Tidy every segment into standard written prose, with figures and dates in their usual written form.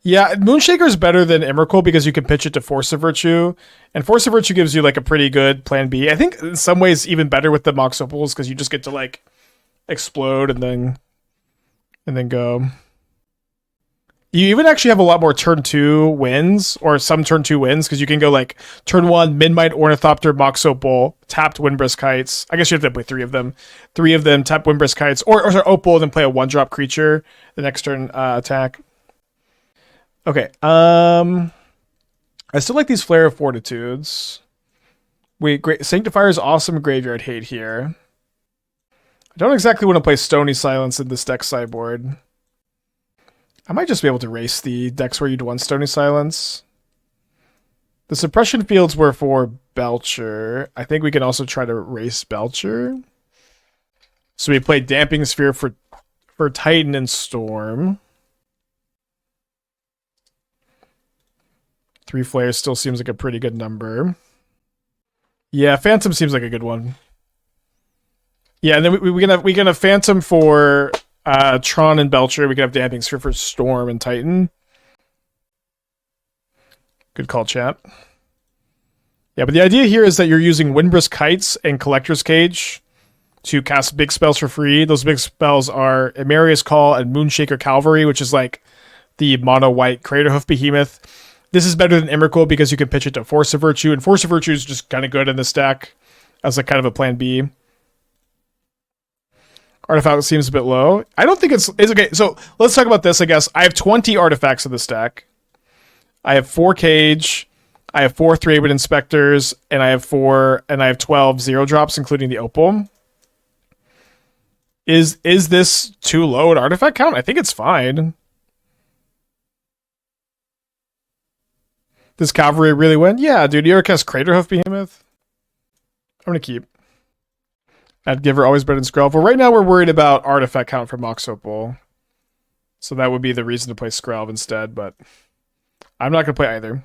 Yeah, Moonshaker is better than Emrakul because you can pitch it to Force of Virtue, and Force of Virtue gives you like a pretty good plan B. I think in some ways even better with the Mox Opals because you just get to like explode and then go. You even actually have a lot more turn 2 wins, or some turn 2 wins, because you can go like turn 1, Memnite, Ornithopter, Mox Opal, tapped Windbrisk Heights. I guess you have to play 3 of them. 3 of them, tap Windbrisk Heights, or Opal, and then play a 1-drop creature the next turn attack. Okay, I still like these Flare of Fortitudes. Sanctifier is awesome graveyard hate here. I don't exactly want to play Stony Silence in this deck sideboard. I might just be able to race the decks where you'd want Stony Silence. The suppression fields were for Belcher. I think we can also try to race Belcher. So we play Damping Sphere for Titan and Storm. 3 flares still seems like a pretty good number. Yeah, Phantom seems like a good one. Yeah, and then we can have Phantom for Tron and Belcher. We can have Damping Sphere for Storm and Titan. Good call, chat. Yeah, but the idea here is that you're using Windbrisk Heights and Collector's Cage to cast big spells for free. Those big spells are Emeria's Call and Moonshaker Cavalry, which is like the mono-white Craterhoof Behemoth. This is better than Emrakul because you can pitch it to Force of Virtue, and Force of Virtue is just kind of good in this deck as like kind of a plan B. Artifact seems a bit low. I don't think it's okay. So let's talk about this, I guess. I have 20 artifacts in this deck. I have 4 Cage, I have 4 Thraben Inspectors, and I have 12 0-drops, including the Opal. Is this too low an artifact count? I think it's fine. Does Cavalry really win? Yeah, dude. You ever cast Craterhoof Behemoth? I'm going to keep. I'd give her always better than Skrelv. Well, right now we're worried about artifact count for Mox Opal. So that would be the reason to play Skrelv instead, but I'm not going to play either.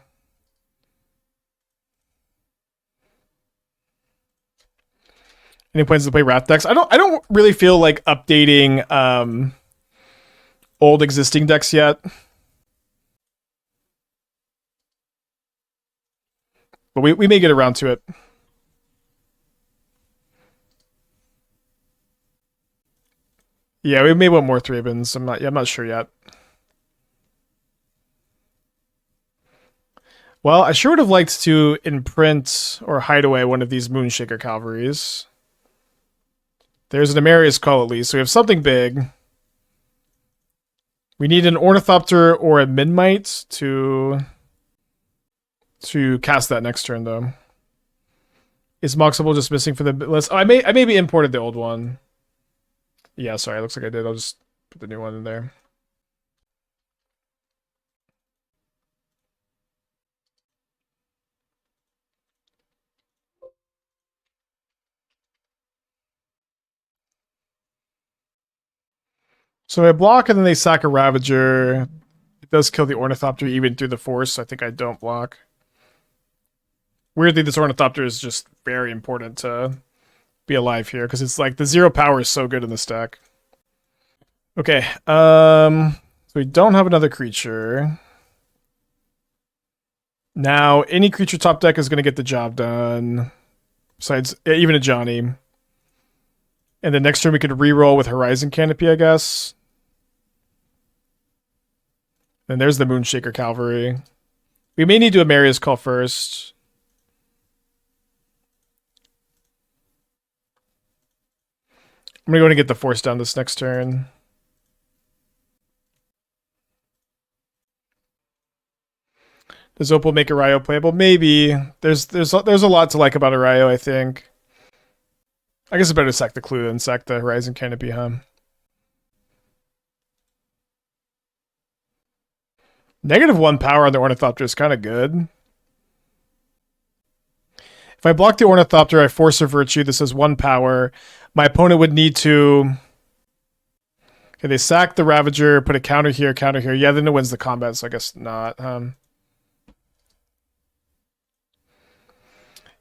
Any plans to play Wrath decks? I don't really feel like updating old existing decks yet. But we may get around to it. Yeah, we may want more Thrabens. I'm not sure yet. Well, I sure would have liked to imprint or hide away one of these Moonshaker Cavalries. There's an Emeria's Call at least, so we have something big. We need an Ornithopter or a Memnite to cast that next turn, though. Is Mox Opal just missing for the list? Oh, I maybe imported the old one. Yeah, sorry, looks like I did. I'll just put the new one in there. So I block and then they sack a Ravager. It does kill the Ornithopter even through the Force. I think I don't block. Weirdly, this Ornithopter is just very important to be alive here because it's like the 0 power is so good in this deck. Okay, so we don't have another creature. Now, any creature top deck is going to get the job done. Besides, even Ajani. And then next turn we could reroll with Horizon Canopy, I guess. Then there's the Moonshaker Cavalry. We may need to Emeria's Call first. I'm going to go and get the Force down this next turn. Does Opal make Arayo playable? Maybe. There's a lot to like about Arayo, I think. I guess it's better to sack the Clue than sack the Horizon Canopy, huh? -1 power on the Ornithopter is kind of good. If I block the Ornithopter, I Force of Virtue. This is 1 power. My opponent would need to... Okay, they sack the Ravager, put a counter here, counter here. Yeah, then it wins the combat, so I guess not.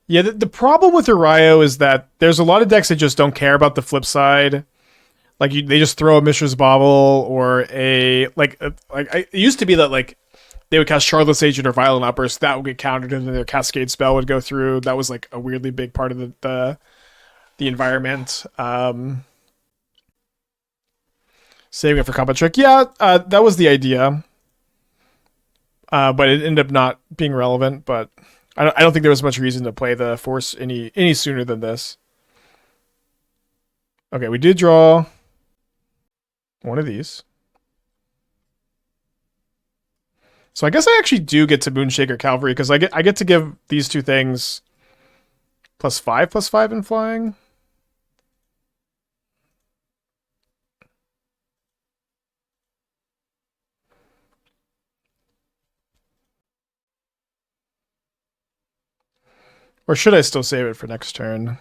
Yeah, the problem with Arayo is that there's a lot of decks that just don't care about the flip side. Like they just throw a Mishra's Bauble or it used to be that like they would cast Charlotte's Agent or Violent Outburst. That would get countered, and then their Cascade spell would go through. That was like a weirdly big part of the environment. Saving it for combat trick. Yeah, that was the idea. But it ended up not being relevant. But I don't think there was much reason to play the Force any sooner than this. Okay, we did draw one of these. So I guess I actually do get to Moonshaker Cavalry because I get to give these two things +5/+5 in flying. Or should I still save it for next turn?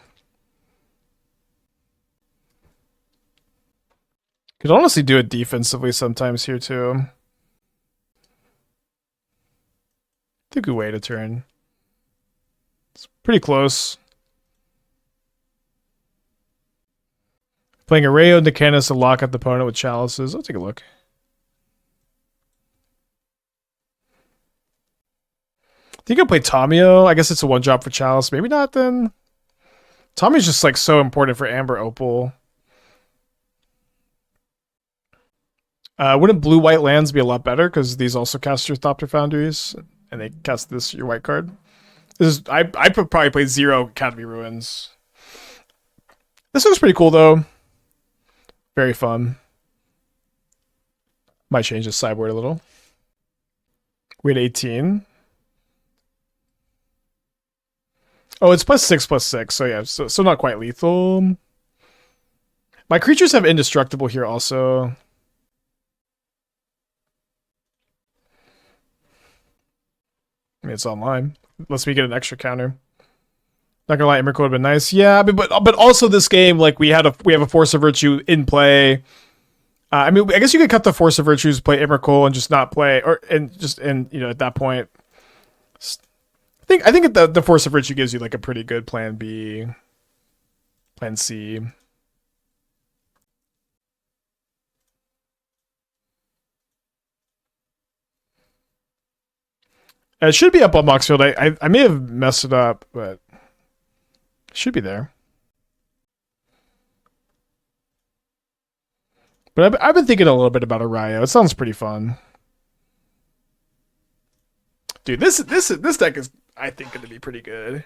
Could honestly do it defensively sometimes here too. I think we wait a turn. It's pretty close. Playing Arrayo Nicanis to lock up the opponent with chalices. I'll take a look. I think I'll play Tamio. I guess it's a one drop for chalice. Maybe not then. Tamio's just like so important for Amber Opal. Wouldn't blue-white lands be a lot better? Because these also cast your Ornithopter Foundries, and they cast this, your white card. This is I probably play 0 Academy Ruins. This looks pretty cool, though. Very fun. Might change the sideboard a little. We had 18. Oh, it's +6/+6, so yeah, so not quite lethal. My creatures have Indestructible here also. I mean, it's online. Unless we get an extra counter. Not gonna lie, Emrakul would have been nice. Yeah, but also this game, like we have a Force of Virtue in play. I mean, I guess you could cut the Force of Virtues, play Emrakul, and just not play, and you know, at that point, I think the Force of Virtue gives you like a pretty good plan B, plan C. It should be up on Moxfield. I may have messed it up, but it should be there. But I've been thinking a little bit about Arrayo. It sounds pretty fun. Dude, this deck is, I think, going to be pretty good.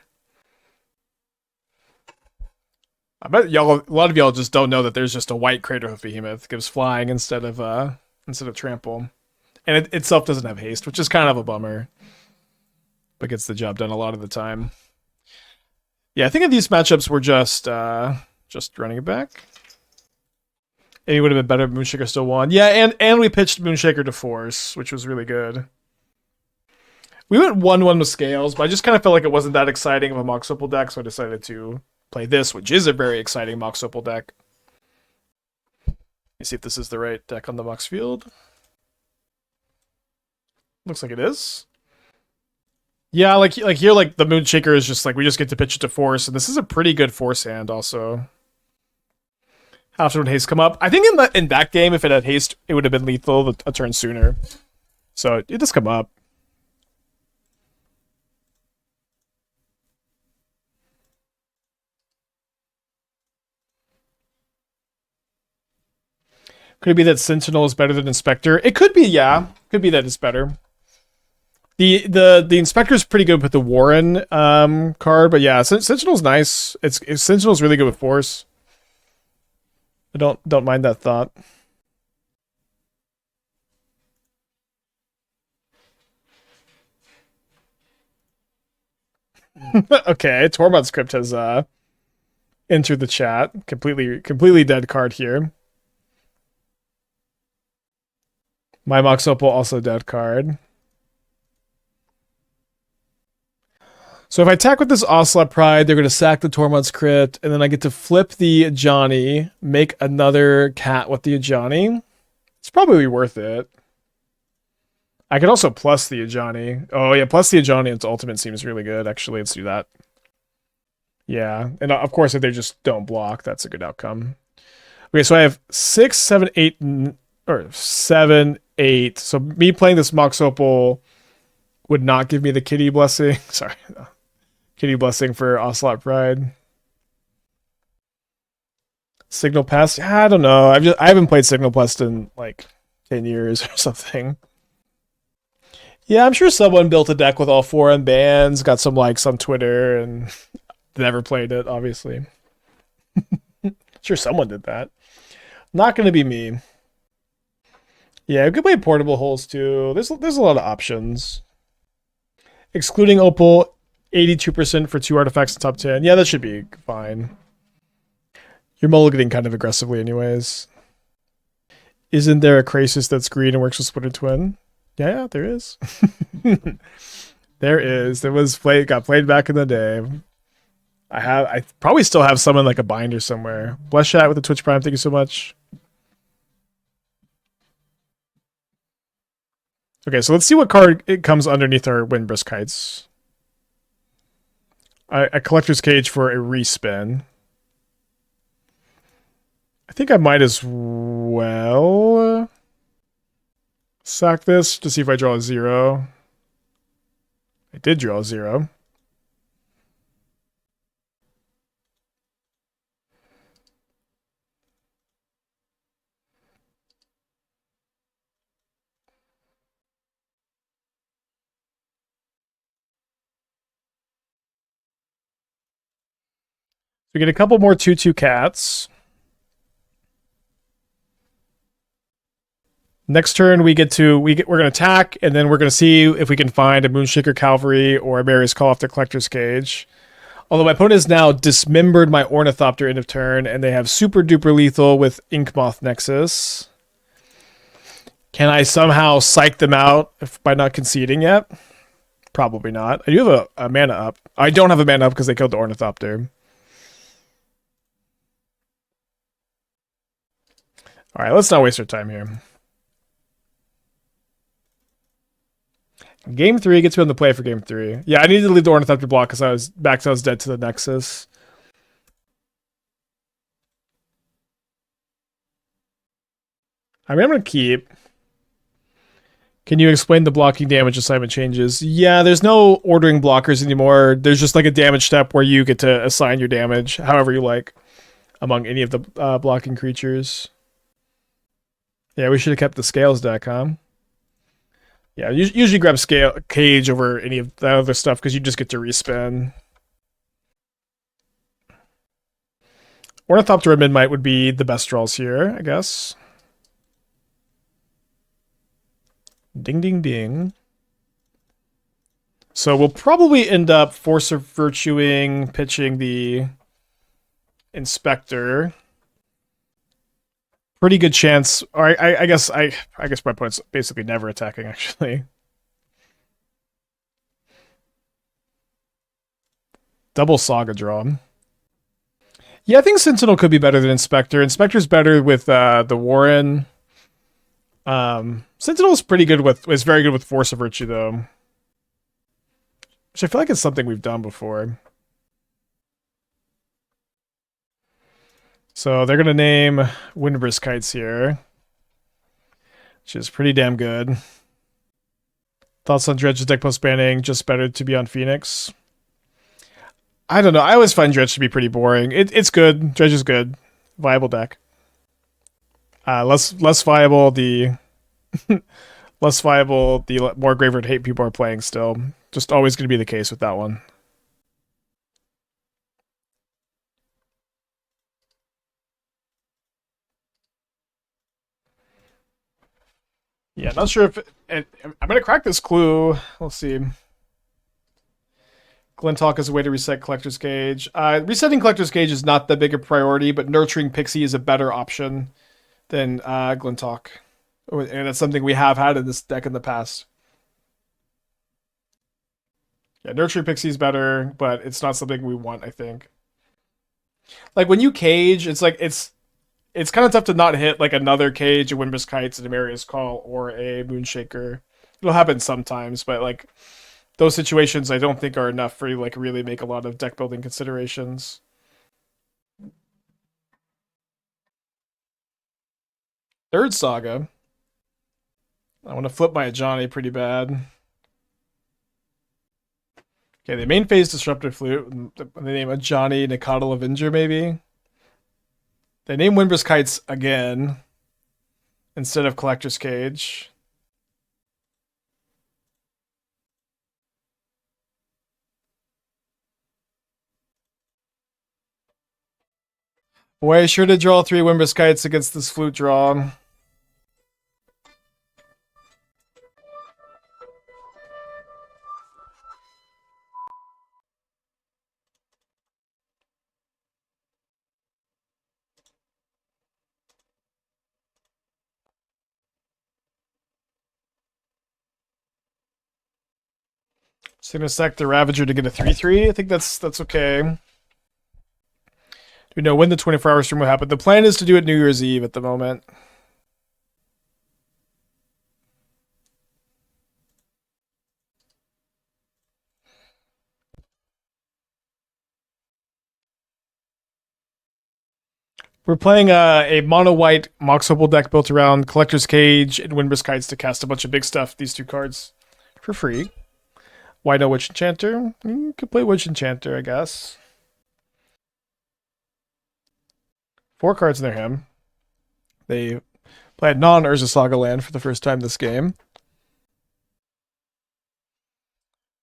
I bet a lot of y'all just don't know that there's just a white Craterhoof Behemoth. It gives flying instead of trample. And it itself doesn't have haste, which is kind of a bummer. But gets the job done a lot of the time. Yeah, I think in these matchups we're just running it back. And he would have been better if Moonshaker still won. Yeah, and we pitched Moonshaker to Force, which was really good. We went 1-1 with Scales, but I just kind of felt like it wasn't that exciting of a Mox Opal deck, so I decided to play this, which is a very exciting Mox Opal deck. Let me see if this is the right deck on the Mox field. Looks like it is. Yeah, like here, like the Moonshaker is just like we just get to pitch it to Force, and this is a pretty good Force hand also. After when haste come up, I think in that game, if it had haste, it would have been lethal a turn sooner. So it does come up. Could it be that Sentinel is better than Inspector? It could be, yeah. Could be that it's better. The Inspector is pretty good with the Warden card, but yeah, Sentinel's nice. Sentinel's really good with Force. I don't mind that thought. Okay, Tormod's Crypt has entered the chat. Completely dead card here. My Mox Opal also dead card. So if I attack with this Ocelot Pride, they're going to sack the Tormod's Crypt, and then I get to flip the Ajani, make another cat with the Ajani. It's probably worth it. I could also plus the Ajani. Oh yeah, plus the Ajani its ultimate seems really good, actually. Let's do that. Yeah, and of course if they just don't block, that's a good outcome. Okay, so I have 6, 7, 8, or 7, 8. So me playing this Mox Opal would not give me the kitty blessing. Sorry, no. Kitty blessing for Ocelot Pride. Signal Pest. I don't know. I haven't played Signal Pest in like 10 years or something. Yeah, I'm sure someone built a deck with all 4 unbans, got some likes on Twitter, and never played it, obviously. Sure, someone did that. Not going to be me. Yeah, we could play portable holes too. There's a lot of options. Excluding Opal, 82% for 2 artifacts in top 10. Yeah, that should be fine. You're mulliganing kind of aggressively anyways. Isn't there a Krasis that's green and works with Splitter Twin? Yeah, there is. There is. There was got played back in the day. I probably still have someone like a binder somewhere. Bless Chat with the Twitch Prime, thank you so much. Okay, so let's see what card it comes underneath our Windbrisk Heights. A Collector's Cage for a respin. I think I might as well sack this to see if I draw a 0. I did draw a 0. We get a couple more 2/2 cats. Next turn we're gonna attack, and then we're gonna see if we can find a Moonshaker Cavalry or Emeria's Call off the Collector's Cage. Although my opponent has now dismembered my Ornithopter end of turn, and they have super duper lethal with Inkmoth Nexus. Can I somehow psych them out by not conceding yet? Probably not. I do have a mana up. I don't have a mana up because they killed the Ornithopter. All right, let's not waste our time here. Game 3 gets me on the play for game 3. Yeah, I needed to leave the Ornithopter block because I was dead to the Nexus. I mean, I'm going to keep. Can you explain the blocking damage assignment changes? Yeah, there's no ordering blockers anymore. There's just like a damage step where you get to assign your damage however you like among any of the blocking creatures. Yeah, we should have kept the Scales deck, huh? Yeah, usually grab Cage over any of that other stuff because you just get to respin. Ornithopter and Memnite would be the best draws here, I guess. Ding, ding, ding. So we'll probably end up Force of Virtuing, pitching the Inspector. Pretty good chance. Or I guess my opponent's basically never attacking, actually. Double Saga draw. Yeah, I think Sentinel could be better than Inspector. Inspector's better with the Warden. Sentinel's pretty good is very good with Force of Virtue though. Which I feel like it's something we've done before. So they're gonna name Windbrisk Heights here. Which is pretty damn good. Thoughts on Dredge's deck post banning, just better to be on Phoenix. I don't know. I always find Dredge to be pretty boring. It's good. Dredge is good. Viable deck. Less viable the less viable the more Graveyard Hate people are playing still. Just always going to be the case with that one. Yeah, not sure if I'm going to crack this clue. Let's see. Glintalk is a way to reset Collector's Cage. Resetting Collector's Cage is not the bigger priority, but nurturing Pixie is a better option than Glintalk. And that's something we have had in this deck in the past. Yeah, nurturing Pixie is better, but it's not something we want, I think. Like when you cage, it's like it's kind of tough to not hit like another cage, a Windbrisk Heights, an Emeria's Call, or a Moonshaker. It'll happen sometimes, but like those situations I don't think are enough for you like really make a lot of deck building considerations. Third Saga. I want to flip my Ajani pretty bad. Okay, the main phase Disruptive Flute. They name Ajani, Nacatl, Avenger, maybe. They name Windbrisk Heights again instead of Collector's Cage. Boy, sure to draw 3 Windbrisk Heights against this flute draw. Just gonna sack the Ravager to get a 3/3. I think that's okay. Do we know when the 24-hour stream will happen? The plan is to do it New Year's Eve at the moment. We're playing a mono-white Mox Opal deck built around Collector's Cage and Windbrisk Heights to cast a bunch of big stuff, these 2 cards, for free. Why no Witch Enchanter? You could play Witch Enchanter, I guess. 4 cards in their hand. They played non-Urza Saga land for the first time this game.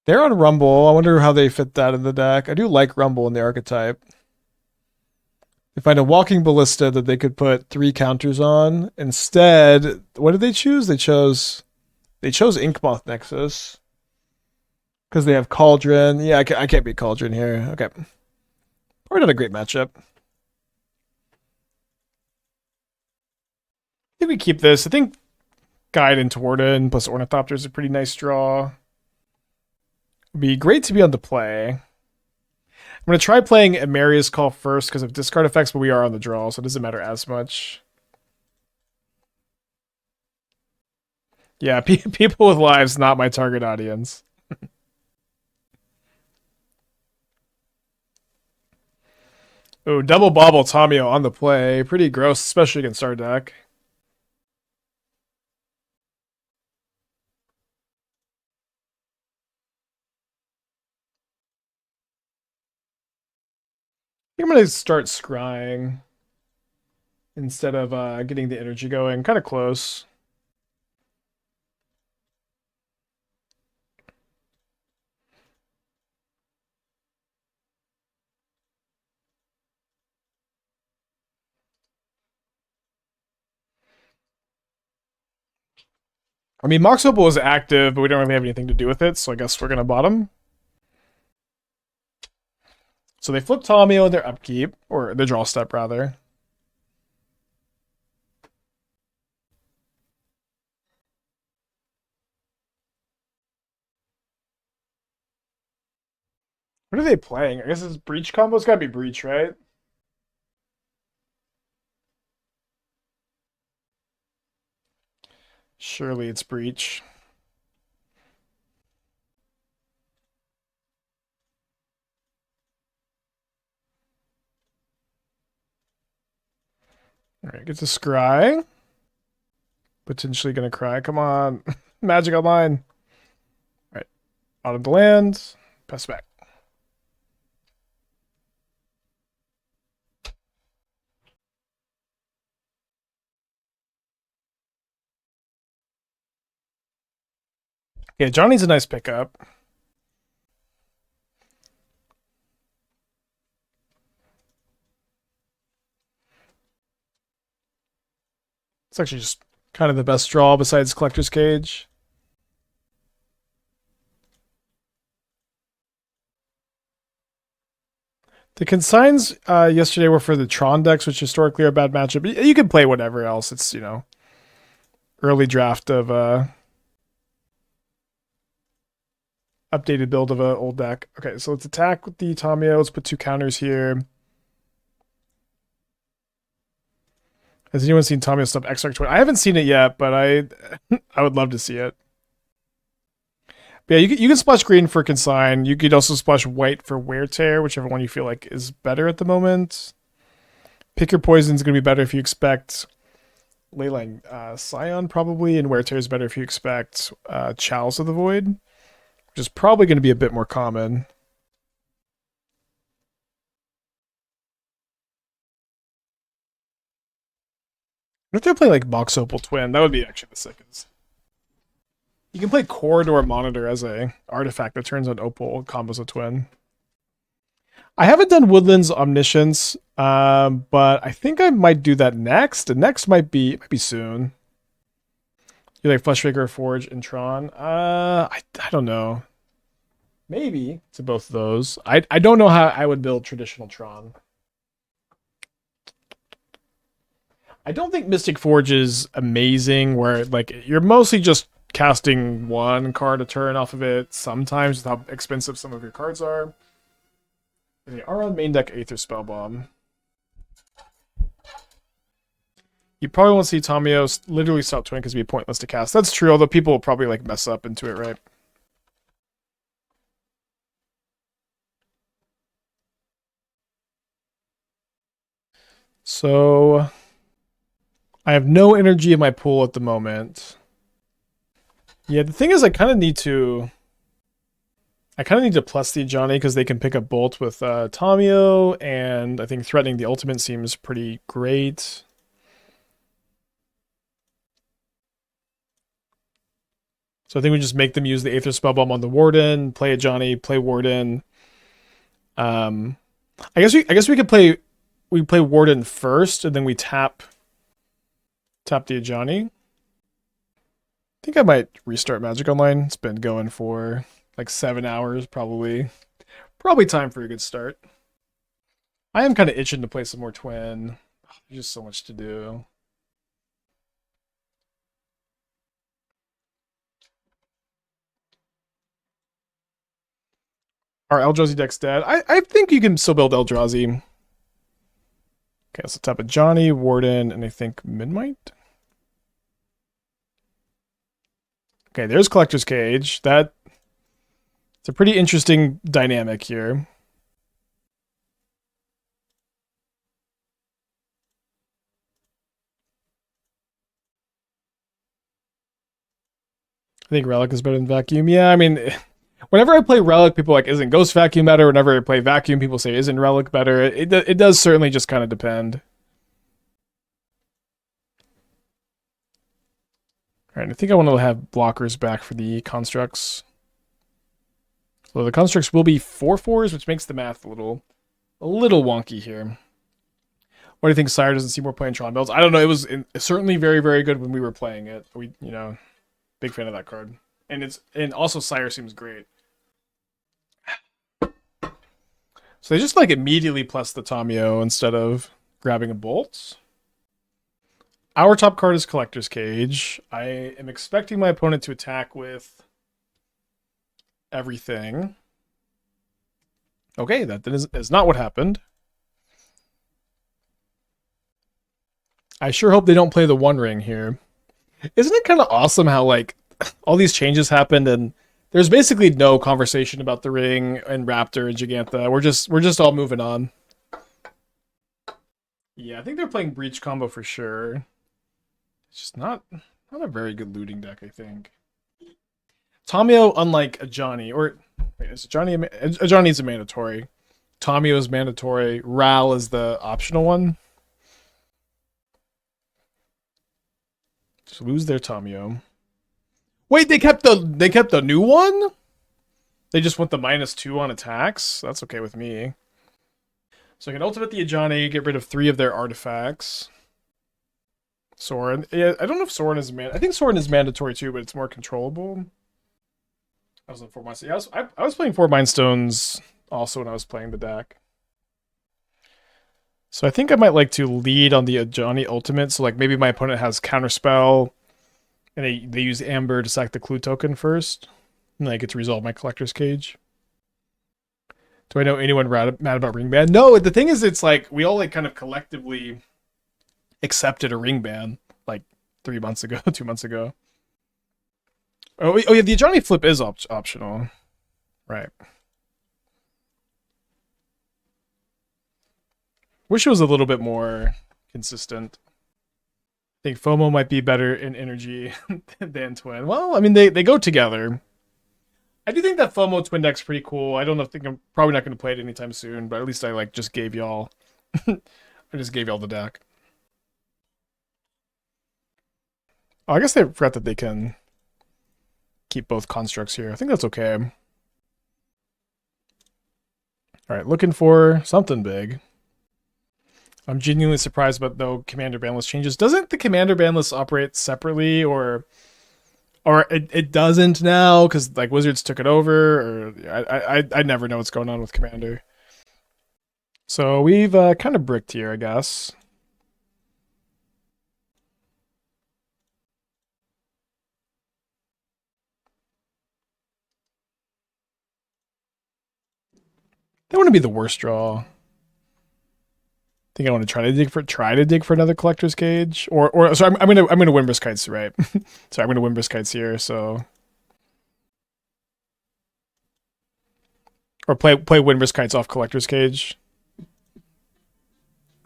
They're on Rumble. I wonder how they fit that in the deck. I do like Rumble in the archetype. They find a Walking Ballista that they could put 3 counters on. Instead, what did they choose? They chose Inkmoth Nexus. Because they have Cauldron. Yeah, I can't beat Cauldron here. Okay. Probably not a great matchup. I think we keep this. I think Guide into Warden plus Ornithopter is a pretty nice draw. Would be great to be on the play. I'm going to try playing Emeria's Call first because of discard effects, but we are on the draw, so it doesn't matter as much. Yeah, people with lives, not my target audience. Oh, double Bobble Tamio on the play. Pretty gross, especially against our deck. I think I'm going to start scrying instead of getting the energy going. Kind of close. I mean, Mox Opal is active, but we don't really have anything to do with it, so I guess we're going to bottom. So they flip Tamio in their upkeep, or the draw step, rather. What are they playing? I guess it's Breach combo. It's gotta be Breach, right? Surely it's Breach. Alright, gets a scry. Potentially gonna cry. Come on. Magic Online. Alright. Out of the land. Pass back. Yeah, Johnny's a nice pickup. It's actually just kind of the best draw besides Collector's Cage. The consigns yesterday were for the Tron decks, which historically are a bad matchup. You can play whatever else. It's, you know, early draft of updated build of an old deck. Okay, so let's attack with the Tamio. Let's put 2 counters here. Has anyone seen Tamio stuff Exarch 20? I haven't seen it yet, but I would love to see it. But yeah, you can splash green for Consign. You could also splash white for Wear Tear, whichever one you feel like is better at the moment. Pick Your Poison is going to be better if you expect Leyline Scion, probably, and Wear Tear is better if you expect Chalice of the Void, which is probably going to be a bit more common. What if they play like Mox Opal Twin? That would be actually the sickest. You can play Corridor Monitor as a artifact that turns on Opal combos a twin. I haven't done Woodlands Omniscience, but I think I might do that next. And next might be soon. You like Fleshmaker, Forge, and Tron? I don't know. Maybe to both of those. I don't know how I would build traditional Tron. I don't think Mystic Forge is amazing, where like you're mostly just casting one card a turn off of it. Sometimes with how expensive some of your cards are. And they are on main deck Aether Spellbomb. You probably won't see Tamio literally stop twin because it'd be pointless to cast. That's true, although people will probably like mess up into it, right? So I have no energy in my pool at the moment. Yeah, the thing is I kind of need to plus the Ajani because they can pick up Bolt with Tamio, and I think threatening the ultimate seems pretty great. So I think we just make them use the Aether Spellbomb on the Warden, play Ajani, play Warden. I guess we could play Warden first, and then we tap the Ajani. I think I might restart Magic Online. It's been going for like 7 hours, probably time for a good start. I am kind of itching to play some more Twin. There's just so much to do. Are Eldrazi decks dead? I think you can still build Eldrazi. Okay, so tap Ajani, Warden, and I think Memnite. Okay, there's Collector's Cage. It's a pretty interesting dynamic here. I think Relic is better than Vacuum. Yeah, I mean, whenever I play Relic, people are like, isn't Ghost Vacuum better? Whenever I play Vacuum, people say, isn't Relic better? It does certainly just kind of depend. Alright, I think I want to have blockers back for the constructs. So the constructs will be 4/4s, which makes the math a little wonky here. What do you think? Sire doesn't see more playing Tron builds? I don't know. It was certainly very, very good when we were playing it. Big fan of that card. And also Sire seems great. So they just like immediately plus the Tamio instead of grabbing a bolt. Our top card is Collector's Cage. I am expecting my opponent to attack with everything. Okay, that is not what happened. I sure hope they don't play the One Ring here. Isn't it kind of awesome how like all these changes happened and there's basically no conversation about the Ring and Raptor and Gigantha. We're just all moving on. Yeah, I think they're playing Breach combo for sure. It's just not a very good looting deck, I think. Tamio, unlike Ajani, or wait, is Ajani's a mandatory. Tamio is mandatory. Ral is the optional one. Just lose their Tamio. Wait, they kept the new one? They just want the -2 on attacks? That's okay with me. So I can ultimate the Ajani, get rid of 3 of their artifacts. Sorin. Yeah, I don't know if Sorin is I think Sorin is mandatory too, but it's more controllable. I was on 4 Mindstones. Yeah, I was playing 4 Mindstones also when I was playing the deck. So I think I might like to lead on the Ajani ultimate. So like maybe my opponent has Counterspell, and they use Amber to sack the Clue token first, and then I get to resolve my Collector's Cage. Do I know anyone mad about ring ban? No, the thing is, it's like we all like kind of collectively accepted a ring ban like 3 months ago, 2 months ago. Oh yeah, the Ajani flip is optional, right? Wish it was a little bit more consistent. I think FOMO might be better in energy than Twin. Well, I mean, they go together. I do think that FOMO Twin deck's pretty cool. I don't know. Think I'm probably not going to play it anytime soon, but at least I like just gave y'all. I just gave y'all the deck. Oh, I guess they forgot that they can keep both constructs here. I think that's okay. All right, looking for something big. I'm genuinely surprised about though commander ban list changes. Doesn't the commander ban list operate separately, or it doesn't now because like Wizards took it over? Or I never know what's going on with commander. So we've kind of bricked here, I guess. That wouldn't be the worst draw. I think I want to try to dig for another collector's cage, or so I'm gonna Windbrisk Heights, right? So I'm gonna Windbrisk Heights here, so or play Windbrisk Heights off collector's cage.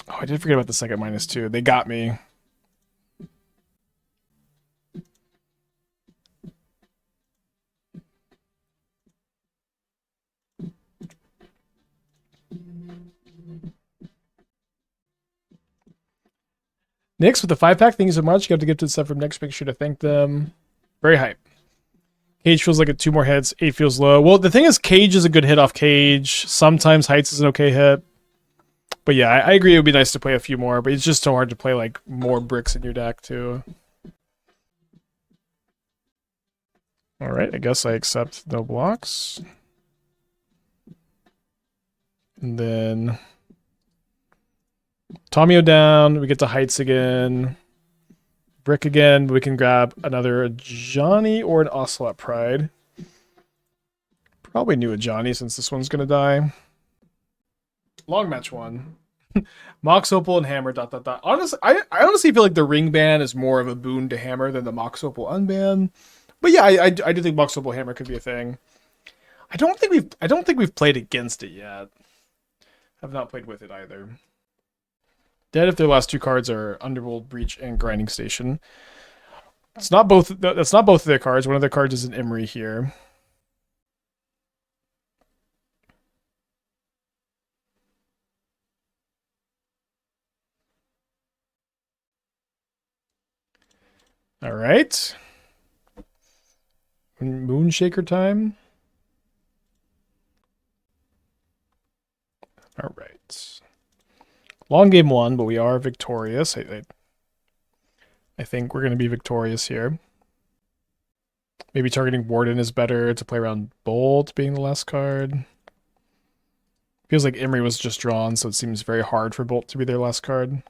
Oh, I did forget about the second -2. They got me. Nyx with the 5-pack, thank you so much. You have to gifted stuff from Nyx. Make sure to thank them. Very hype. Cage feels like a 2 more hits. 8 feels low. Well, the thing is, Cage is a good hit off Cage. Sometimes Heights is an okay hit. But yeah, I agree it would be nice to play a few more, but it's just so hard to play like more bricks in your deck too. Alright, I guess I accept no blocks. And then Tomio down, we get to Heights again. Brick again, we can grab another Ajani or an Ocelot Pride. Probably new Ajani since this one's gonna die. Long match 1. Mox Opal and Hammer ... Honestly, I honestly feel like the ring ban is more of a boon to Hammer than the Mox Opal unban. But yeah, I do think Mox Opal Hammer could be a thing. I don't think we've played against it yet. I've not played with it either. Dead if their last 2 cards are Underworld, Breach, and Grinding Station. It's not both. That's not both of their cards. One of their cards is an Emeria here. All right. Moonshaker time. All right. Long game 1, but we are victorious. I think we're going to be victorious here. Maybe targeting Warden is better to play around Bolt being the last card. Feels like Emeria was just drawn, so it seems very hard for Bolt to be their last card.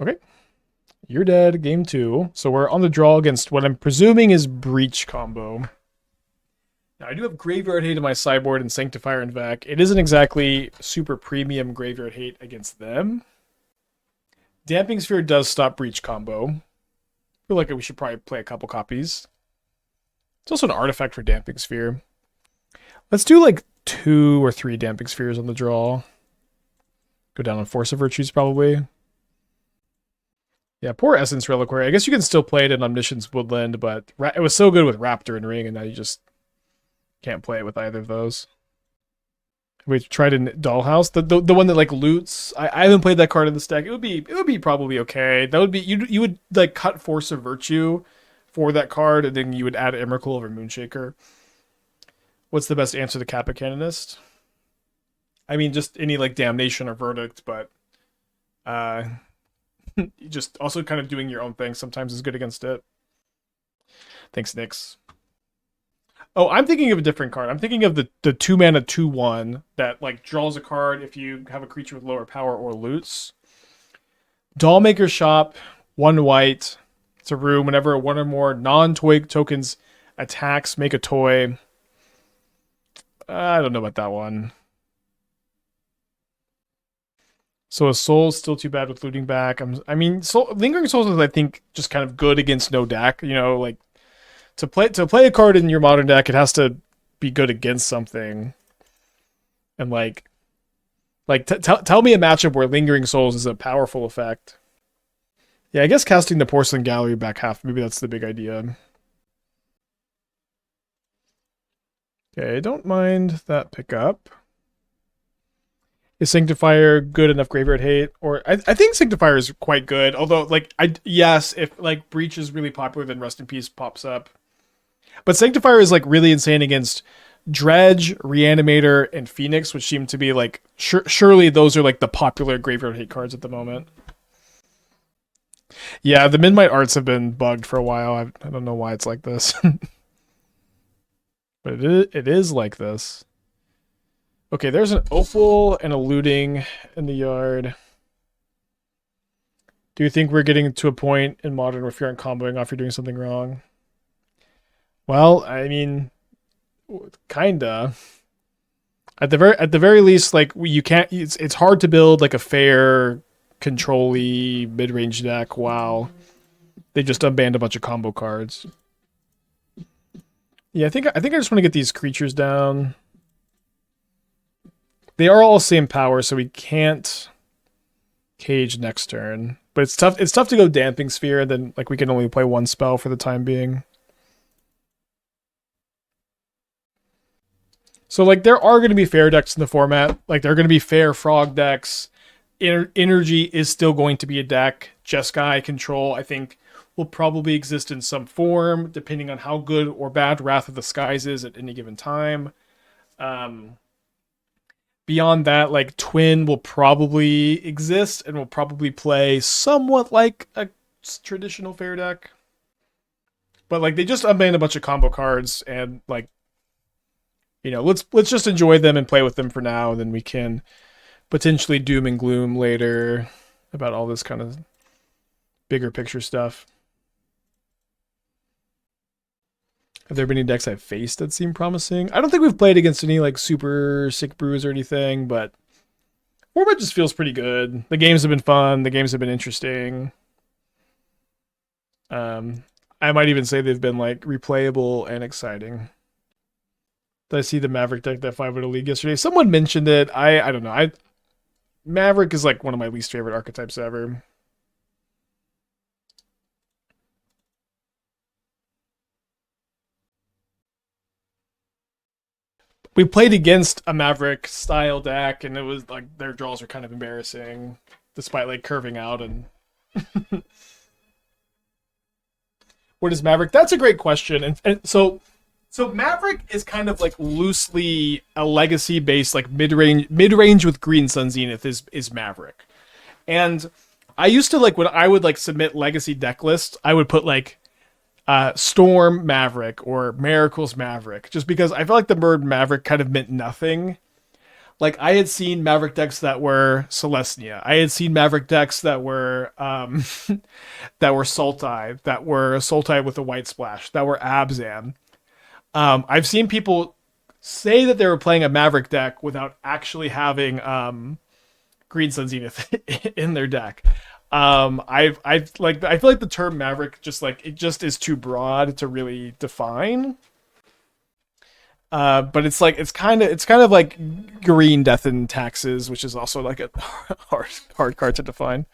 Okay. You're dead, game 2. So we're on the draw against what I'm presuming is Breach combo. Now, I do have Graveyard Hate in my sideboard and Sanctifier and en-Vec. It isn't exactly super premium Graveyard Hate against them. Damping Sphere does stop Breach combo. I feel like we should probably play a couple copies. It's also an artifact for Damping Sphere. Let's do like 2 or 3 Damping Spheres on the draw. Go down on Force of Virtues probably. Yeah, poor Essence Reliquary. I guess you can still play it in Omniscience Woodland, but it was so good with Raptor and Ring, and now you just can't play it with either of those. We tried in Dollhouse, the one that like loots. I haven't played that card in this deck. It would be probably okay. That would be you would like cut Force of Virtue for that card, and then you would add Emrakul over Moonshaker. What's the best answer to Kappa Canonist? I mean, just any like Damnation or Verdict, but just also kind of doing your own thing sometimes is good against it. Thanks, Nyx. Oh, I'm thinking of a different card. I'm thinking of the 2-mana 2/1 that like draws a card if you have a creature with lower power or loots. Dollmaker Shop, 1 white. It's a room. Whenever 1 or more non-toy tokens attacks, make a toy. I don't know about that one. So a soul's still too bad with looting back. I mean, Lingering Souls is I think just kind of good against no deck. You know, like to play a card in your modern deck, it has to be good against something. And like tell me a matchup where Lingering Souls is a powerful effect. Yeah, I guess casting the Porcelain Gallery back half, maybe that's the big idea. Okay, don't mind that pickup. Is Sanctifier good enough graveyard hate? Or I think Sanctifier is quite good. Although, like, yes, if like Breach is really popular, then Rest in Peace pops up. But Sanctifier is like really insane against Dredge, Reanimator, and Phoenix, which seem to be like surely those are like the popular graveyard hate cards at the moment. Yeah, the Memnite arts have been bugged for a while. I don't know why it's like this, but it is like this. Okay, there's an Opal and a looting in the yard. Do you think we're getting to a point in Modern where if you aren't comboing off, you're doing something wrong? Well, I mean, kinda. At the very least, like you can't. It's hard to build like a fair, control-y mid-range deck. Wow, they just unbanned a bunch of combo cards. Yeah, I think I just want to get these creatures down. They are all same power, so we can't cage next turn. But it's tough. It's tough to go Damping Sphere, and then like we can only play one spell for the time being. So like there are going to be fair decks in the format. Like there are going to be fair frog decks. Energy is still going to be a deck. Jeskai Control, I think, will probably exist in some form, depending on how good or bad Wrath of the Skies is at any given time. Beyond that, like Twin will probably exist and will probably play somewhat like a traditional fair deck. But like they just unbanned a bunch of combo cards and like let's just enjoy them and play with them for now, and then we can potentially doom and gloom later about all this kind of bigger picture stuff. Have there been any decks I've faced that seem promising? I don't think we've played against any like super sick brews or anything, but format just feels pretty good. The games have been fun. The games have been interesting. I might even say they've been like replayable and exciting. Did I see the Maverick deck that 5-0 league yesterday? Someone mentioned it. I don't know. Maverick is like one of my least favorite archetypes ever. We played against a Maverick style deck, and it was like their draws were kind of embarrassing, despite like curving out. And what is Maverick? That's a great question. And so Maverick is kind of like loosely a legacy based like mid-range with Green Sun Zenith is Maverick. And I used to like when I would like submit legacy deck lists, I would put like Storm Maverick or Miracles Maverick, just because I felt like the word Maverick kind of meant nothing. Like I had seen Maverick decks that were Celestia. I had seen Maverick decks that were that were Sultai, that were Sultai with a white splash, that were Abzan. I've seen people say that they were playing a Maverick deck without actually having Green Sun Zenith in their deck. I feel like the term Maverick it just is too broad to really define. But it's kind of like Green Death and Taxes, which is also like a hard card to define.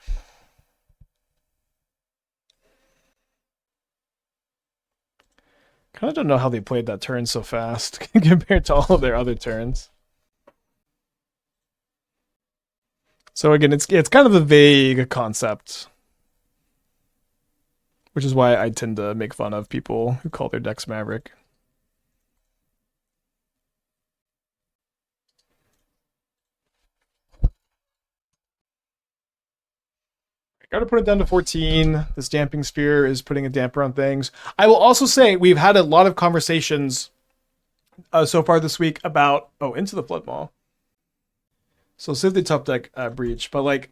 Kind of don't know how they played that turn so fast compared to all of their other turns. So again, it's kind of a vague concept, which is why I tend to make fun of people who call their decks Maverick. Got to put it down to 14. This Damping Sphere is putting a damper on things. I will also say we've had a lot of conversations so far this week about Into the Flood Maw. So simply top deck Breach, but like,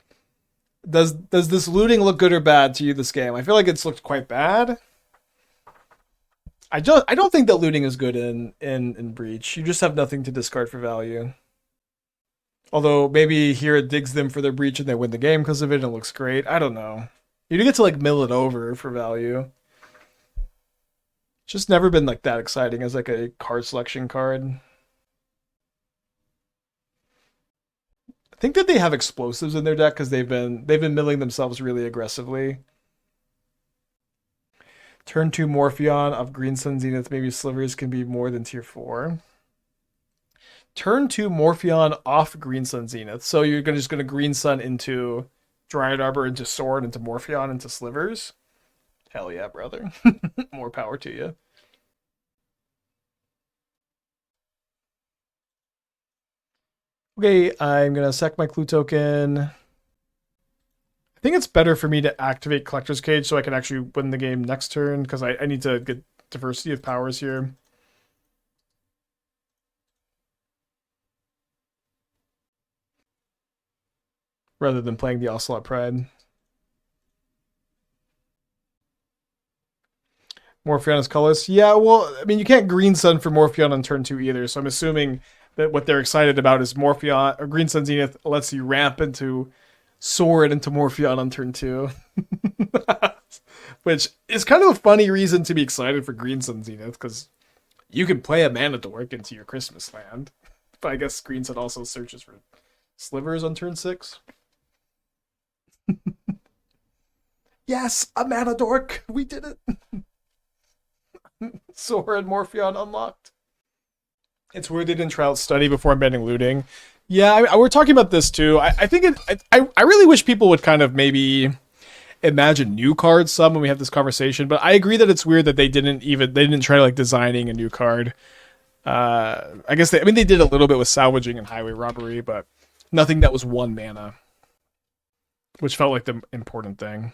does this looting look good or bad to you this game? I feel like it's looked quite bad. I don't think that looting is good in Breach. You just have nothing to discard for value. Although maybe here it digs them for their Breach and they win the game because of it and it looks great. I don't know. You do get to like mill it over for value. It's just never been like that exciting as like a card selection card. I think that they have explosives in their deck because they've been milling themselves really aggressively. Turn 2 Morpheon of Green Sun Zenith, maybe Slivers can be more than tier 4. Turn 2 Morpheon off Green Sun Zenith. So you're just going to Green Sun into Dryad Arbor, into Sword, into Morpheon, into Slivers. Hell yeah, brother. More power to you. Okay, I'm going to sack my Clue token. I think it's better for me to activate Collector's Cage so I can actually win the game next turn, because I need to get diversity of powers here. Rather than playing the Ocelot Pride. Morpheon is colorless. Yeah, well, I mean, you can't Green Sun for Morpheon on turn 2 either, so I'm assuming that what they're excited about is Morpheon, or Green Sun Zenith lets you ramp into Sword into Morpheon on turn 2. Which is kind of a funny reason to be excited for Green Sun Zenith, because you can play a Mana Dork into your Christmas land. But I guess Green Sun also searches for Slivers on turn 6. Yes, a Mana Dork! We did it! Sword and Morpheon unlocked. It's weird they didn't try out Study before banning looting. Yeah, we're talking about this too. I think I really wish people would kind of maybe imagine new cards some when we have this conversation. But I agree that it's weird that they didn't try like designing a new card. I guess they did a little bit with salvaging and highway robbery, but nothing that was 1 mana, which felt like the important thing.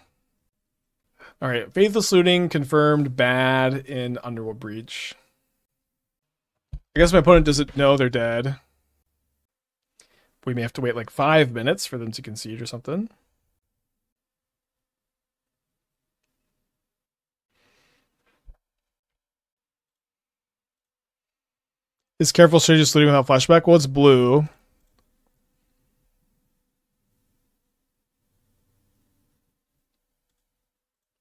All right, Faithless Looting confirmed bad in Underworld Breach. I guess my opponent doesn't know they're dead. We may have to wait like 5 minutes for them to concede or something. Is Careful Strategy just looting without flashback? Well, it's blue.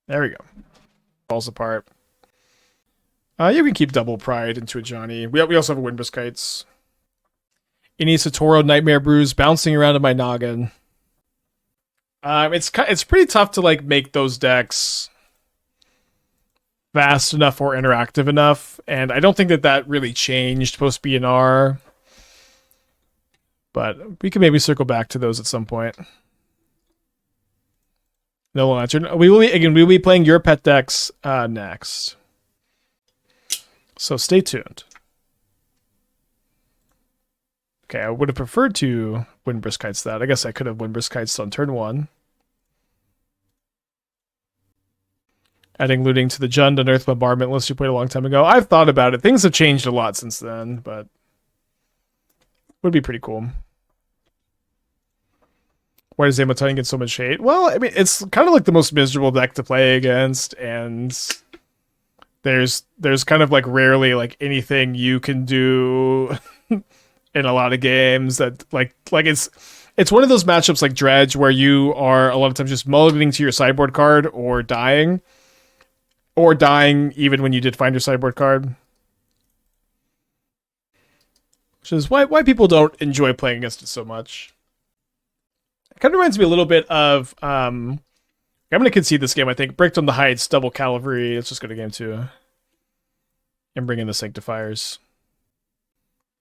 There we go. Falls apart. You can keep double Pride into Ajani. We also have a Windbrisk Heights. Any Satoru Nightmare Brews bouncing around in my noggin. It's pretty tough to like make those decks fast enough or interactive enough, and I don't think that really changed post BNR. But we can maybe circle back to those at some point. No Lantern. We will be playing your pet decks next. So stay tuned. Okay, I would have preferred to Windbrisk Heights that. I guess I could have Windbrisk Heights on turn 1. Adding looting to the Jund Unearth Bombardment list you played a long time ago. I've thought about it. Things have changed a lot since then, but would be pretty cool. Why does Amoton get so much hate? Well, I mean, it's kind of like the most miserable deck to play against, and there's kind of like rarely like anything you can do in a lot of games that like it's one of those matchups like Dredge where you are a lot of times just mulliganing to your sideboard card or dying even when you did find your sideboard card. Which is why people don't enjoy playing against it so much. It kind of reminds me a little bit of I'm going to concede this game, I think. Bricked on the Heights, double Cavalry. Let's just go to game 2. And bring in the Sanctifiers.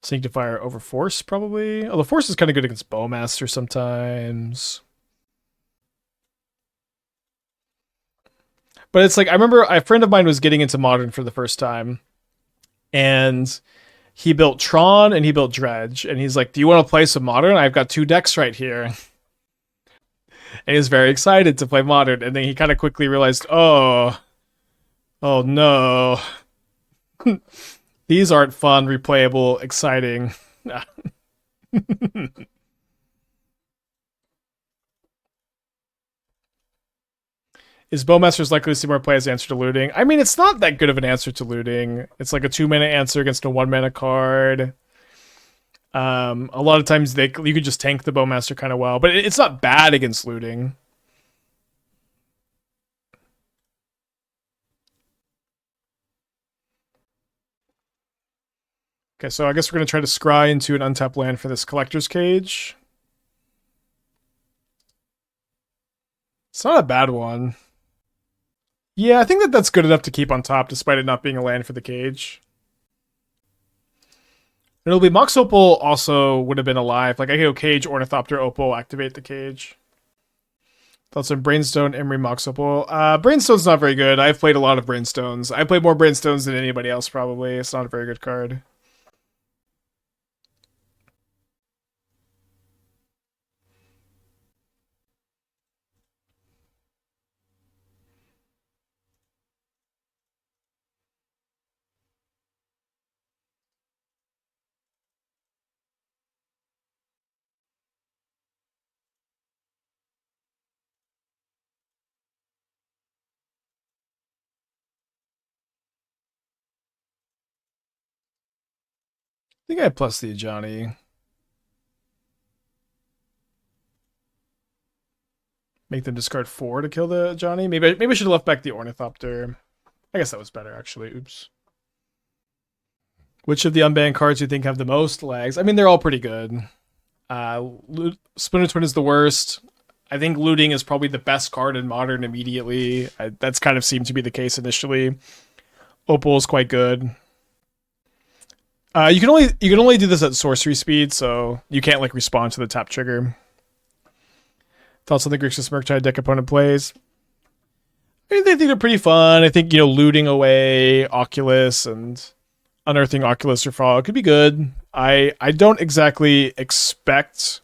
Sanctifier over Force, probably. Although Force is kind of good against Bowmaster sometimes. But it's like, I remember a friend of mine was getting into Modern for the first time. And he built Tron and he built Dredge. And he's like, do you want to play some Modern? I've got 2 decks right here. And he was very excited to play Modern. And then he kind of quickly realized, oh no. These aren't fun, replayable, exciting. Is Bowmaster's likely to see more play as answer to looting? I mean, it's not that good of an answer to looting. It's like a 2-mana answer against a 1-mana card. A lot of times you could just tank the Bowmaster kind of well, but it's not bad against looting. Okay, so I guess we're going to try to scry into an untapped land for this Collector's Cage. It's not a bad one. Yeah, I think that's good enough to keep on top, despite it not being a land for the cage. It'll be Mox Opal also would have been alive. Like I could go Cage, Ornithopter, Opal, activate the Cage. Thoughts on Brainstone, Emery, Mox Opal. Brainstone's not very good. I've played a lot of Brainstones. I played more Brainstones than anybody else probably. It's not a very good card. I think I plus the Ajani. Make them discard 4 to kill the Ajani. Maybe I should have left back the Ornithopter. I guess that was better actually. Oops. Which of the unbanned cards do you think have the most legs? I mean, they're all pretty good. Splinter Twin is the worst. I think Looting is probably the best card in Modern immediately. That's kind of seemed to be the case initially. Opal is quite good. You can only do this at sorcery speed, so you can't like respond to the tap trigger. Thoughts on the Grixis Murktide deck opponent plays? I think they're pretty fun. I think looting away Oculus and unearthing Oculus or Frog could be good. I don't exactly expect.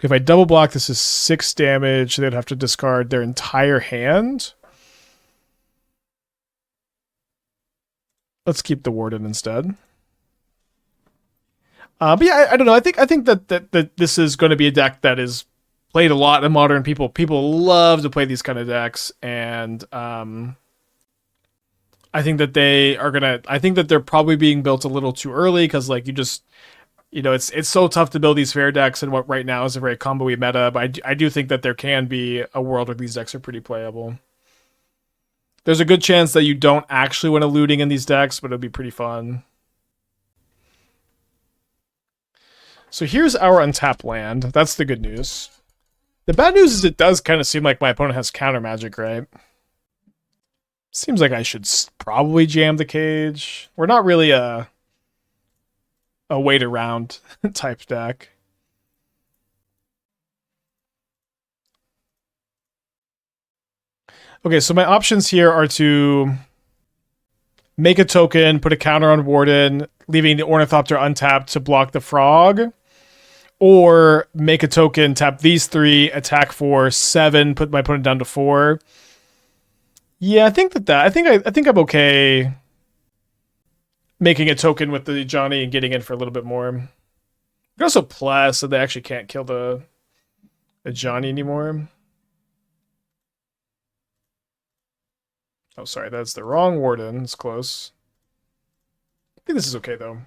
If I double block, this is 6 damage. They'd have to discard their entire hand. Let's keep the Warden instead. But yeah, I don't know. I think that this is going to be a deck that is played a lot in Modern. People love to play these kind of decks, and I think that they are gonna. I think that they're probably being built a little too early because like it's so tough to build these fair decks in what right now is a very combo-y meta. But I do think that there can be a world where these decks are pretty playable. There's a good chance that you don't actually win a looting in these decks, but it'll be pretty fun. So here's our untapped land. That's the good news. The bad news is it does kind of seem like my opponent has counter magic, right? Seems like I should probably jam the Cage. We're not really a wait around type deck. Okay, so my options here are to make a token, put a counter on Warden, leaving the Ornithopter untapped to block the Frog. Or make a token, tap these 3, attack for 7, put my opponent down to 4. Yeah, I think I think I'm okay making a token with the Ajani and getting in for a little bit more. You can also plus so they actually can't kill the Ajani anymore. Oh, sorry, that's the wrong Warden. It's close. I think this is okay though.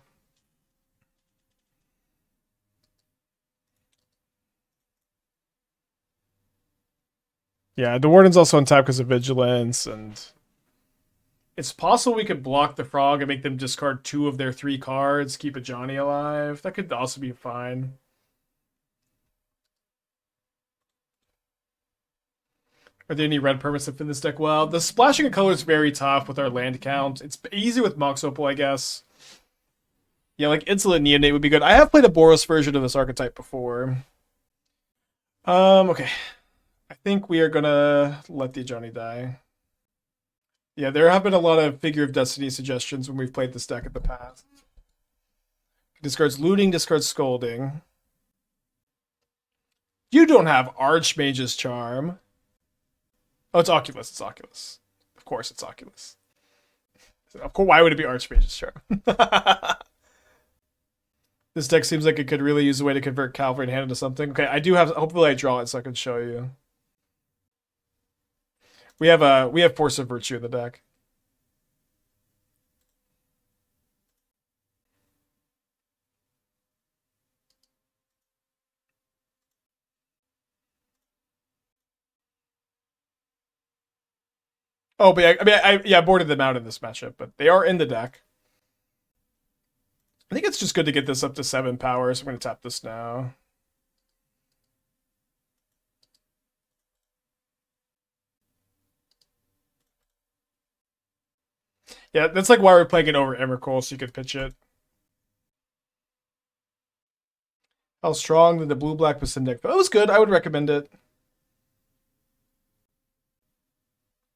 Yeah, the Warden's also on top because of Vigilance, and it's possible we could block the Frog and make them discard 2 of their 3 cards, keep Ajani alive. That could also be fine. Are there any red permits that fit this deck well? The splashing of color is very tough with our land count. It's easy with Mox Opal, I guess. Yeah, like Insolent Neonate would be good. I have played a Boros version of this archetype before. Okay. I think we are gonna let the Ajani die. Yeah, there have been a lot of Figure of Destiny suggestions when we've played this deck in the past. Discards Looting, discards Scolding. You don't have Archmage's Charm. Oh, it's Oculus. It's Oculus. Of course, it's Oculus. Of course, why would it be Archmage's Charm? This deck seems like it could really use a way to convert Cavalry and hand into something. Okay, I do have. Hopefully, I draw it so I can show you. We have Force of Virtue in the deck. Oh, but I boarded them out in this matchup, but they are in the deck. I think it's just good to get this up to 7 power, so I'm going to tap this now. Yeah, that's like why we're playing it over Emrakul, so you could pitch it. How strong than the blue-black Pacific deck? That was good. I would recommend it.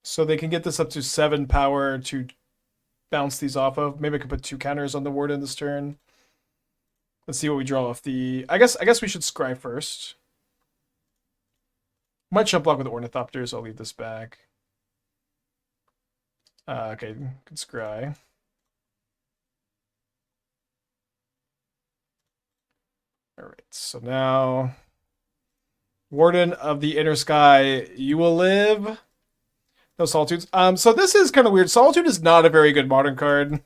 So they can get this up to 7 power to bounce these off of. Maybe I could put 2 counters on the Warden this turn. Let's see what we draw off the... I guess we should scry first. Might jump block with Ornithopter, so I'll leave this back. Okay, good scry. Alright, so now... Warden of the Inner Sky, you will live... No Solitudes. So this is kind of weird. Solitude is not a very good modern card.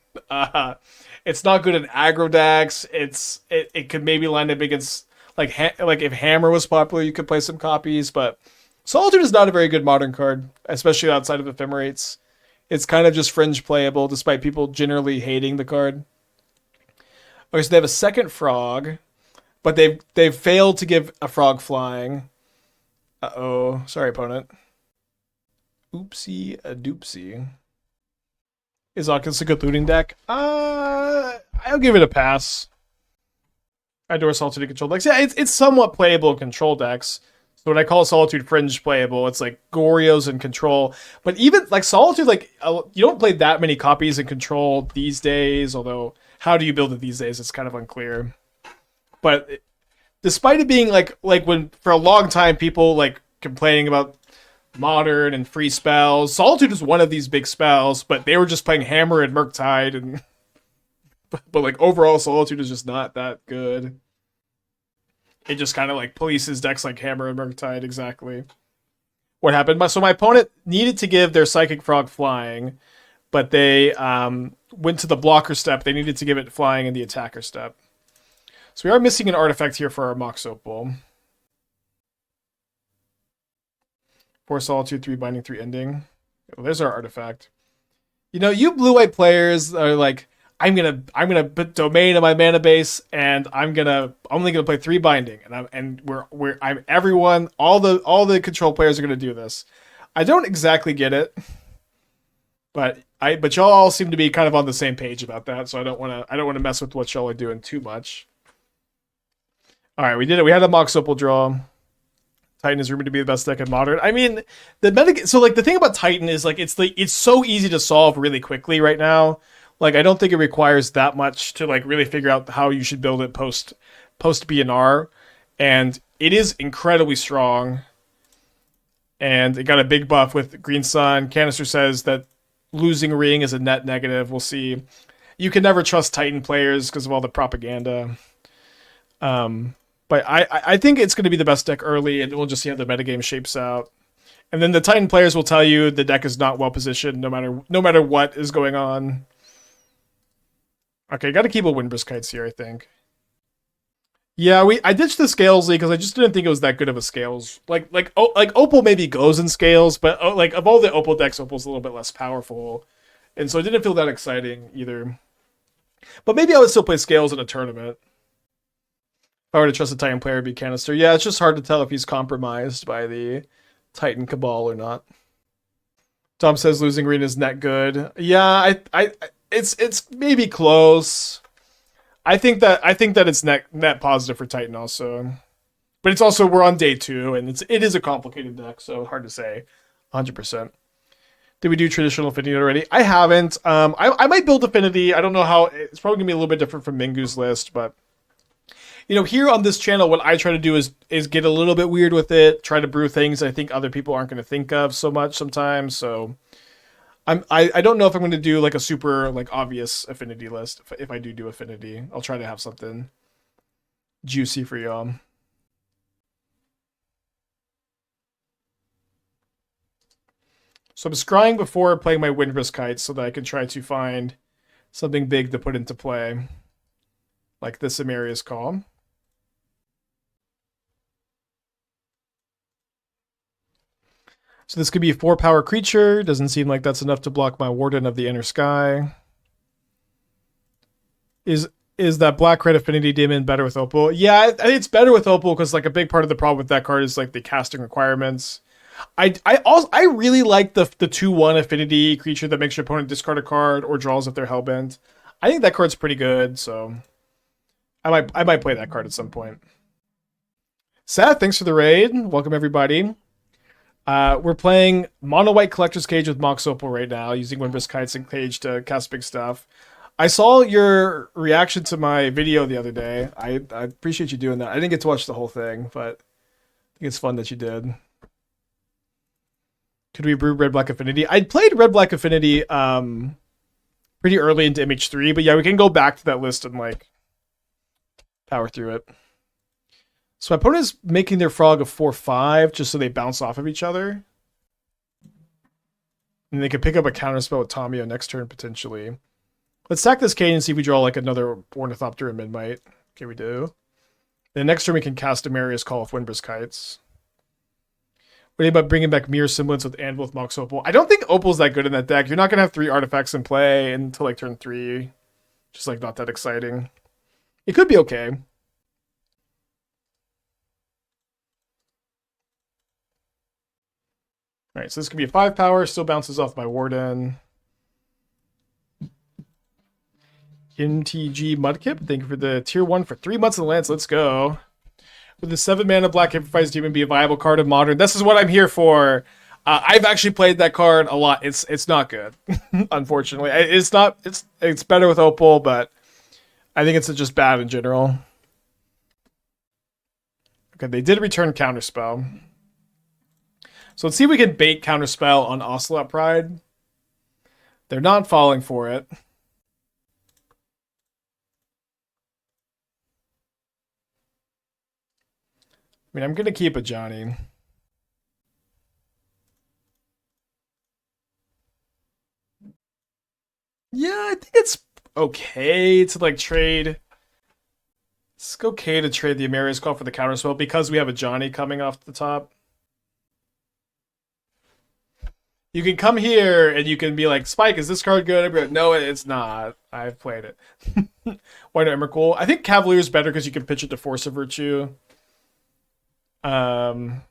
It's not good in aggro decks. It could maybe line up against like if Hammer was popular, you could play some copies. But Solitude is not a very good modern card, especially outside of Ephemerates. It's kind of just fringe playable, despite people generally hating the card. Okay, so they have a second frog, but they've failed to give a frog flying. Uh-oh, sorry, opponent. Oopsie a doopsie. Is Oculus a good looting deck? I'll give it a pass. I adore Solitude control decks. Yeah, it's somewhat playable in control decks. So when I call Solitude fringe playable, it's like Goryo's in control. But even like Solitude, like you don't play that many copies in control these days. Although, how do you build it these days? It's kind of unclear. But despite it being like when for a long time people like complaining about modern and free spells. Solitude is one of these big spells, but they were just playing Hammer and Murktide, and but like overall Solitude is just not that good. It just kind of like polices decks like Hammer and Murktide exactly. What happened? So my opponent needed to give their Psychic Frog flying, but they went to the blocker step. They needed to give it flying in the attacker step. So we are missing an artifact here for our Mox Opal. 4 Solitude, 3 Binding, 3 Ending. Oh, there's our artifact. You know, you blue-white players are like, I'm gonna put Domain in my mana base, and I'm only gonna play 3 Binding, and all the control players are gonna do this. I don't exactly get it, but y'all all seem to be kind of on the same page about that, so I don't wanna mess with what y'all are doing too much. All right, we did it. We had a Mox Opal draw. Titan is rumored to be the best deck in Modern. I mean, so like the thing about Titan is like it's so easy to solve really quickly right now. Like I don't think it requires that much to like really figure out how you should build it post BNR, and it is incredibly strong. And it got a big buff with Green Sun. Canister says that losing Ring is a net negative. We'll see. You can never trust Titan players because of all the propaganda. But I think it's going to be the best deck early, and we'll just see how the metagame shapes out. And then the Titan players will tell you the deck is not well positioned, no matter what is going on. Okay, got to keep a Windbrisk Heights here, I think. Yeah, I ditched the Scalesly because I just didn't think it was that good of a Scales. Like Opal maybe goes in Scales, but like of all the Opal decks, Opal's a little bit less powerful, and so it didn't feel that exciting either. But maybe I would still play Scales in a tournament. If I were to trust a Titan player, it'd be Canister. Yeah, it's just hard to tell if he's compromised by the Titan Cabal or not. Tom says losing green is net good. Yeah, it's maybe close. I think that it's net positive for Titan also. But it's also we're on day 2 and it is a complicated deck, so hard to say 100%. Did we do traditional affinity already? I haven't. I might build affinity. I don't know how. It's probably gonna be a little bit different from Mingu's list, but you know, here on this channel, what I try to do is get a little bit weird with it, try to brew things I think other people aren't going to think of so much sometimes. So I don't know if I'm going to do like a super like obvious affinity list. If I do affinity, I'll try to have something juicy for y'all. So I'm scrying before playing my Windbrisk Heights so that I can try to find something big to put into play, like this Emeria's Call. So this could be a 4-power creature. Doesn't seem like that's enough to block my Warden of the Inner Sky. Is that black-red affinity demon better with Opal? Yeah, I think it's better with Opal because like a big part of the problem with that card is like the casting requirements. I really like the 2/1 affinity creature that makes your opponent discard a card or draws if they're hellbent. I think that card's pretty good, so I might play that card at some point. Seth, thanks for the raid. Welcome everybody. We're playing Mono White Collector's Cage with Mox Opal right now, using Windbrisk Heights and Cage to cast big stuff. I saw your reaction to my video the other day. I appreciate you doing that. I didn't get to watch the whole thing, but I think it's fun that you did. Could we brew Red Black Affinity? I played Red Black Affinity pretty early into MH3, but yeah, we can go back to that list and like power through it. So my opponent is making their frog a 4/5 just so they bounce off of each other. And they can pick up a counterspell with Tamio next turn potentially. Let's sack this Cage and see if we draw like another Ornithopter and Memnite. Okay, we do. Then next turn we can cast Emeria's Call with Windbrisk Heights. What about bringing back Mirror Semblance with en-Vec with Mox Opal? I don't think Opal's that good in that deck. You're not going to have 3 artifacts in play until like turn 3. Just like not that exciting. It could be okay. Alright, so this could be a 5 power, still bounces off my Warden. MTG Mudkip, thank you for the tier 1 for 3 months in the Lance. Let's go. Would the 7 mana Black Improvised Demon be a viable card of Modern? This is what I'm here for. I've actually played that card a lot. It's not good, unfortunately. It's not. It's better with Opal, but I think it's just bad in general. Okay, they did return Counterspell. So let's see if we can bait Counterspell on Ocelot Pride. They're not falling for it. I mean, I'm going to keep Ajani. Yeah, I think it's okay to like trade. It's okay to trade the Emeria's Call for the Counterspell because we have Ajani coming off the top. You can come here and you can be like, Spike, is this card good? I'd be like, no, it's not. I've played it. Why not Emrakul? I think Cavalier is better because you can pitch it to Force of Virtue. So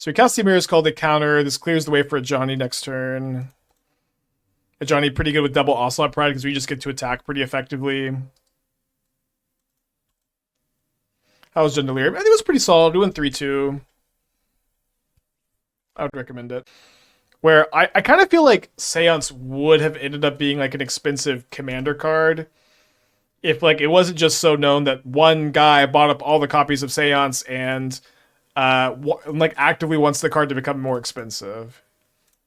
we cast the Emeria's Call to counter. This clears the way for Ajani next turn. Ajani pretty good with double Ocelot Pride because we just get to attack pretty effectively. How was Jundalier? I think it was pretty solid. We went 3-2. I would recommend it. Where I kind of feel like Seance would have ended up being like an expensive commander card if like it wasn't just so known that one guy bought up all the copies of Seance and like actively wants the card to become more expensive.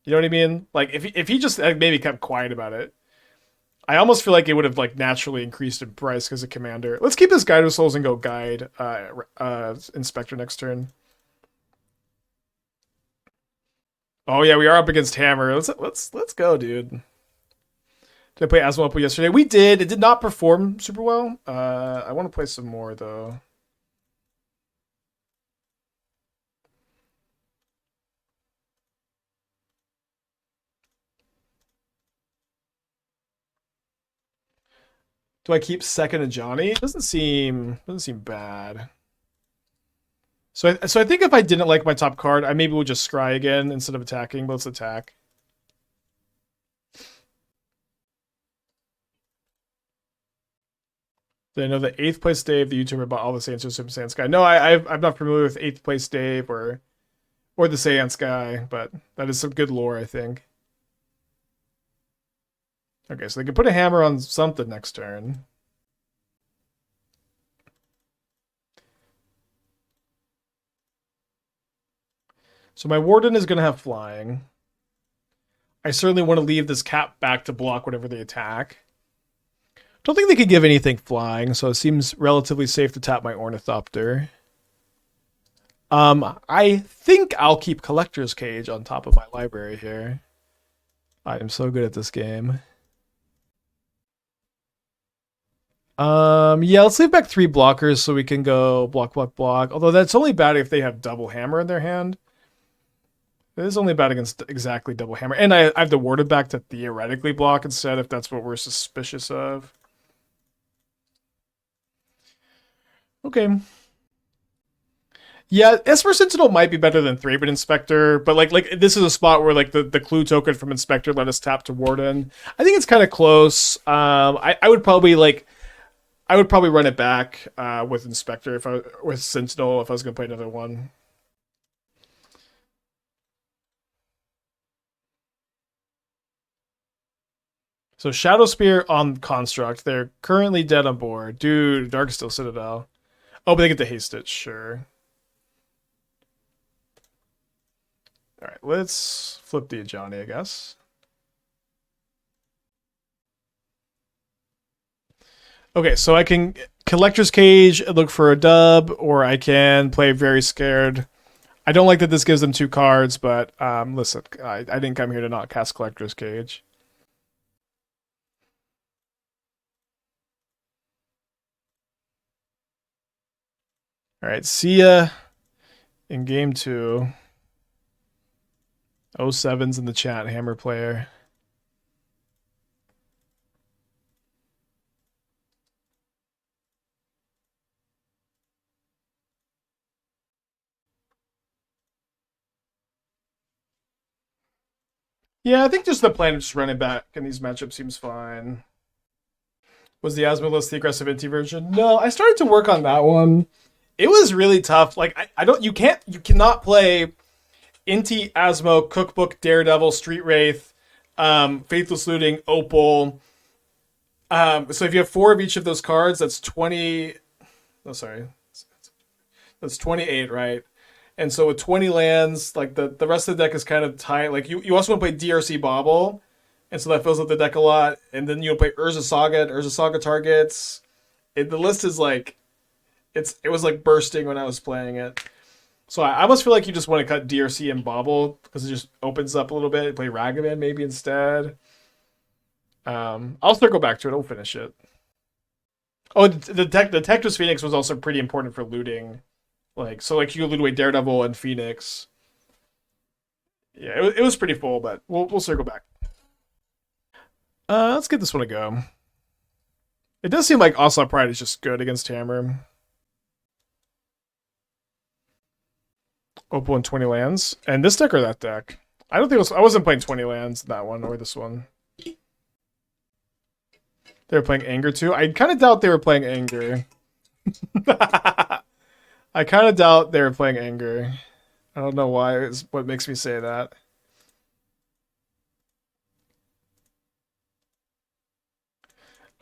You know what I mean? Like if he just maybe kept quiet about it, I almost feel like it would have like naturally increased in price because of commander. Let's keep this Guide of Souls and go Guide Inspector next turn. Oh yeah, we are up against Hammer. Let's go, dude. Did I play Asmo Opal yesterday? We did. It did not perform super well. I want to play some more though. Do I keep second Ajani? It doesn't seem bad. So I think if I didn't like my top card, I maybe would just scry again instead of attacking, but let's attack. Did I know the 8th place Dave, the YouTuber, bought all the Saints or Super Saiyans guy? No, I'm not familiar with 8th place Dave or the Saiyans guy, but that is some good lore, I think. Okay, so they can put a hammer on something next turn. So my Warden is going to have flying. I certainly want to leave this cap back to block whatever they attack. Don't think they could give anything flying, so it seems relatively safe to tap my Ornithopter. I think I'll keep Collector's Cage on top of my library here. I am so good at this game. Yeah, let's leave back 3 blockers so we can go block, block, block. Although that's only bad if they have double hammer in their hand. It is only bad against exactly double hammer. And I have the Warden back to theoretically block instead if that's what we're suspicious of. Okay. Yeah, Esper Sentinel might be better than Thraben Inspector, but like this is a spot where like the clue token from Inspector let us tap to Warden. I think it's kind of close. I would probably run it back with Inspector if I with Sentinel if I was gonna play another one. So Shadow Spear on Construct. They're currently dead on board. Dude, Darksteel Citadel. Oh, but they get to haste it, sure. Alright, let's flip the Ajani, I guess. Okay, so I can Collector's Cage, look for a dub, or I can play Very Scared. I don't like that this gives them 2 cards, but listen, I didn't come here to not cast Collector's Cage. Alright, see ya in game 2. 07's in the chat, Hammer player. Yeah, I think just the plan of just running back in these matchups seems fine. Was the Asmodeus the aggressive inti version? No, I started to work on that one. It was really tough. Like you cannot play Inti, Asmo, Cookbook, Daredevil, Street Wraith, Faithless Looting, Opal. So if you have 4 of each of those cards, that's 20. Oh, sorry. That's 28, right? And so with 20 lands, like the rest of the deck is kind of tight. Like you also want to play DRC Bobble, and so that fills up the deck a lot. And then you'll play Urza Saga and Urza Saga targets. The list is like, it was like bursting when I was playing it. So I almost feel like you just want to cut DRC and Bobble because it just opens up a little bit. Play Ragavan maybe instead. I'll circle back to it. I'll finish it. Oh, the Tectus Phoenix was also pretty important for looting. Like you loot away Daredevil and Phoenix. Yeah, it was pretty full, but we'll circle back. Let's get this one a go. It does seem like Ocelot Pride is just good against Hammer. Opal and 20 lands. And this deck or that deck? I don't think I wasn't playing 20 lands, that one or this one. They were playing Anger too? I kind of doubt they were playing Anger. I kind of doubt they were playing Anger. I don't know why. It's what makes me say that.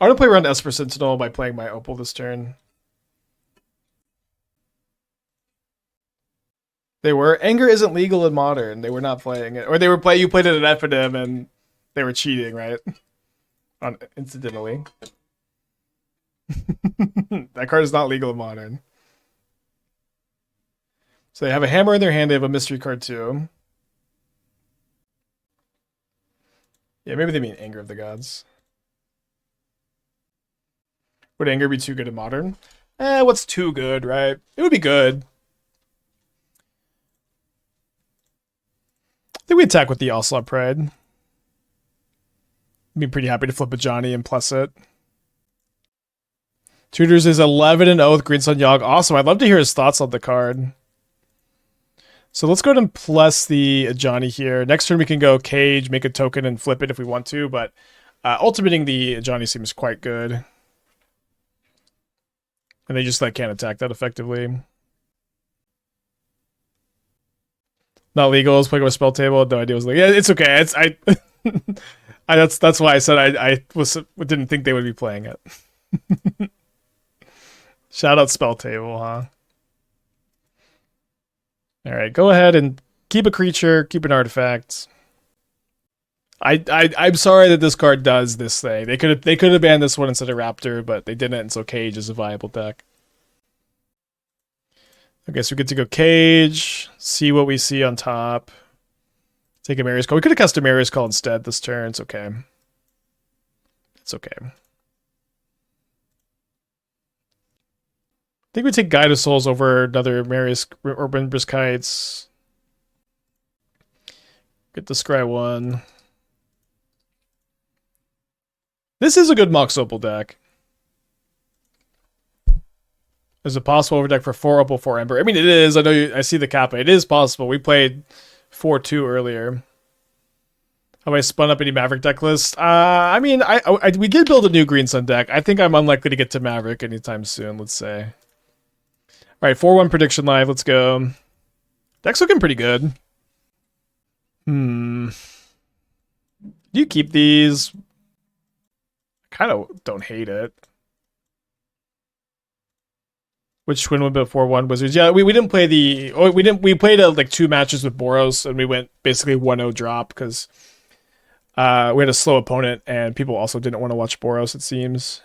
I want to play around Esper Sentinel by playing my Opal this turn. They were. Anger isn't legal in Modern. They were not playing it. Or they were playing. You played it at Epidem and they were cheating, right? Incidentally. That card is not legal in Modern. So they have a hammer in their hand. They have a mystery card too. Yeah, maybe they mean Anger of the Gods. Would Anger be too good in Modern? What's too good, right? It would be good. I think we attack with the Ocelot Pride. I'd be pretty happy to flip Ajani and plus it. Tutors is 11-0 with Green Sun Yogg. Awesome. I'd love to hear his thoughts on the card. So let's go ahead and plus the Ajani here. Next turn we can go Cage, make a token, and flip it if we want to, but ultimating the Ajani seems quite good. And they just can't attack that effectively. Not legal. I was playing with Spell Table. No idea. I was like, yeah, it's okay. That's why I said I didn't think they would be playing it. Shout out Spell Table, huh? All right, go ahead and keep a creature, keep an artifact. I'm sorry that this card does this thing. They could have banned this one instead of Raptor, but they didn't, and so Cage is a viable deck. Okay, so we get to go Cage, see what we see on top. Take Emeria's Call. We could have cast Emeria's Call instead this turn. It's okay. It's okay. I think we take Guide of Souls over another Emeria's or Windbrisk Heights. Get the Scry 1. This is a good Mox Opal deck. Is it possible overdeck for 4 Opal, 4 Ember? I mean, it is. I know I see the kappa. It is possible. We played 4-2 earlier. Have I spun up any Maverick deck list? I mean, we did build a new Green Sun deck. I think I'm unlikely to get to Maverick anytime soon, let's say. All right, 4-1 prediction live. Let's go. Deck's looking pretty good. Do you keep these? Kind of don't hate it. Which twin would be 4-1 Wizards? Yeah, we didn't play the... Oh, we played like 2 matches with Boros, and we went basically 1-0 drop, because we had a slow opponent, and people also didn't want to watch Boros, it seems.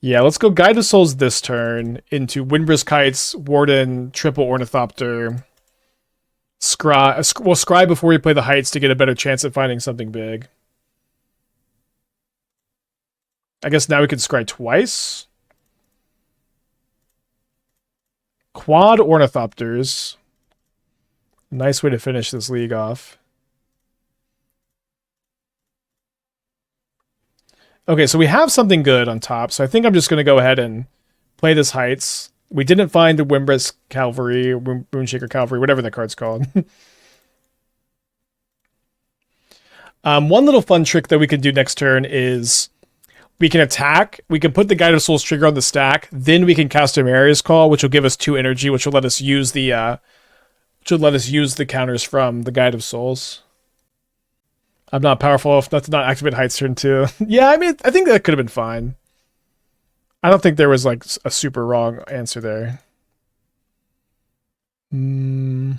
Yeah, let's go Guide of Souls this turn into Windbrisk Heights, Warden, triple Ornithopter, Scry. We'll Scry before we play the Heights to get a better chance at finding something big. I guess now we can Scry twice. Quad Ornithopters. Nice way to finish this league off. Okay, so we have something good on top, so I think I'm just going to go ahead and play this Heights. We didn't find the Windbrisk Cavalry, Moonshaker Cavalry, whatever that card's called. One little fun trick that we can do next turn is we can attack, we can put the Guide of Souls trigger on the stack, then we can cast Emeria's Call, which will give us 2 energy, which will let us use the counters from the Guide of Souls. I'm not powerful enough not to not activate Heights turn 2. Yeah, I mean, I think that could have been fine. I don't think there was like a super wrong answer there. I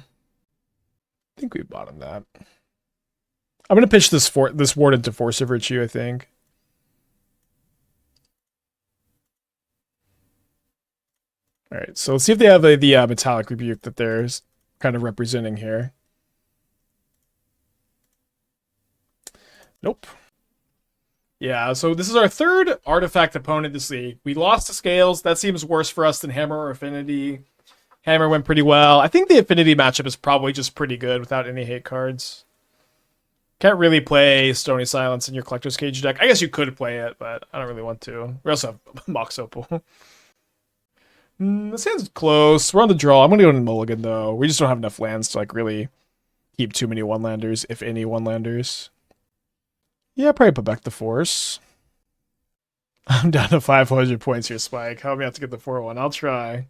think we bottomed that. I'm gonna pitch this Warden to Force of Virtue, I think. All right, so let's see if they have the Metallic Rebuke that they're kind of representing here. Nope. Yeah, so this is our 3rd artifact opponent this league. We lost to Scales. That seems worse for us than Hammer or Affinity. Hammer went pretty well. I think the Affinity matchup is probably just pretty good without any hate cards. Can't really play Stony Silence in your Collector's Cage deck. I guess you could play it, but I don't really want to. We also have Mox Opal. This hand's close. We're on the draw. I'm going to go in Mulligan, though. We just don't have enough lands to like really keep too many one-landers, if any one-landers. Yeah, probably put back the Force. I'm down to 500 points here, Spike. Help me out to get the 4-1. I'll try.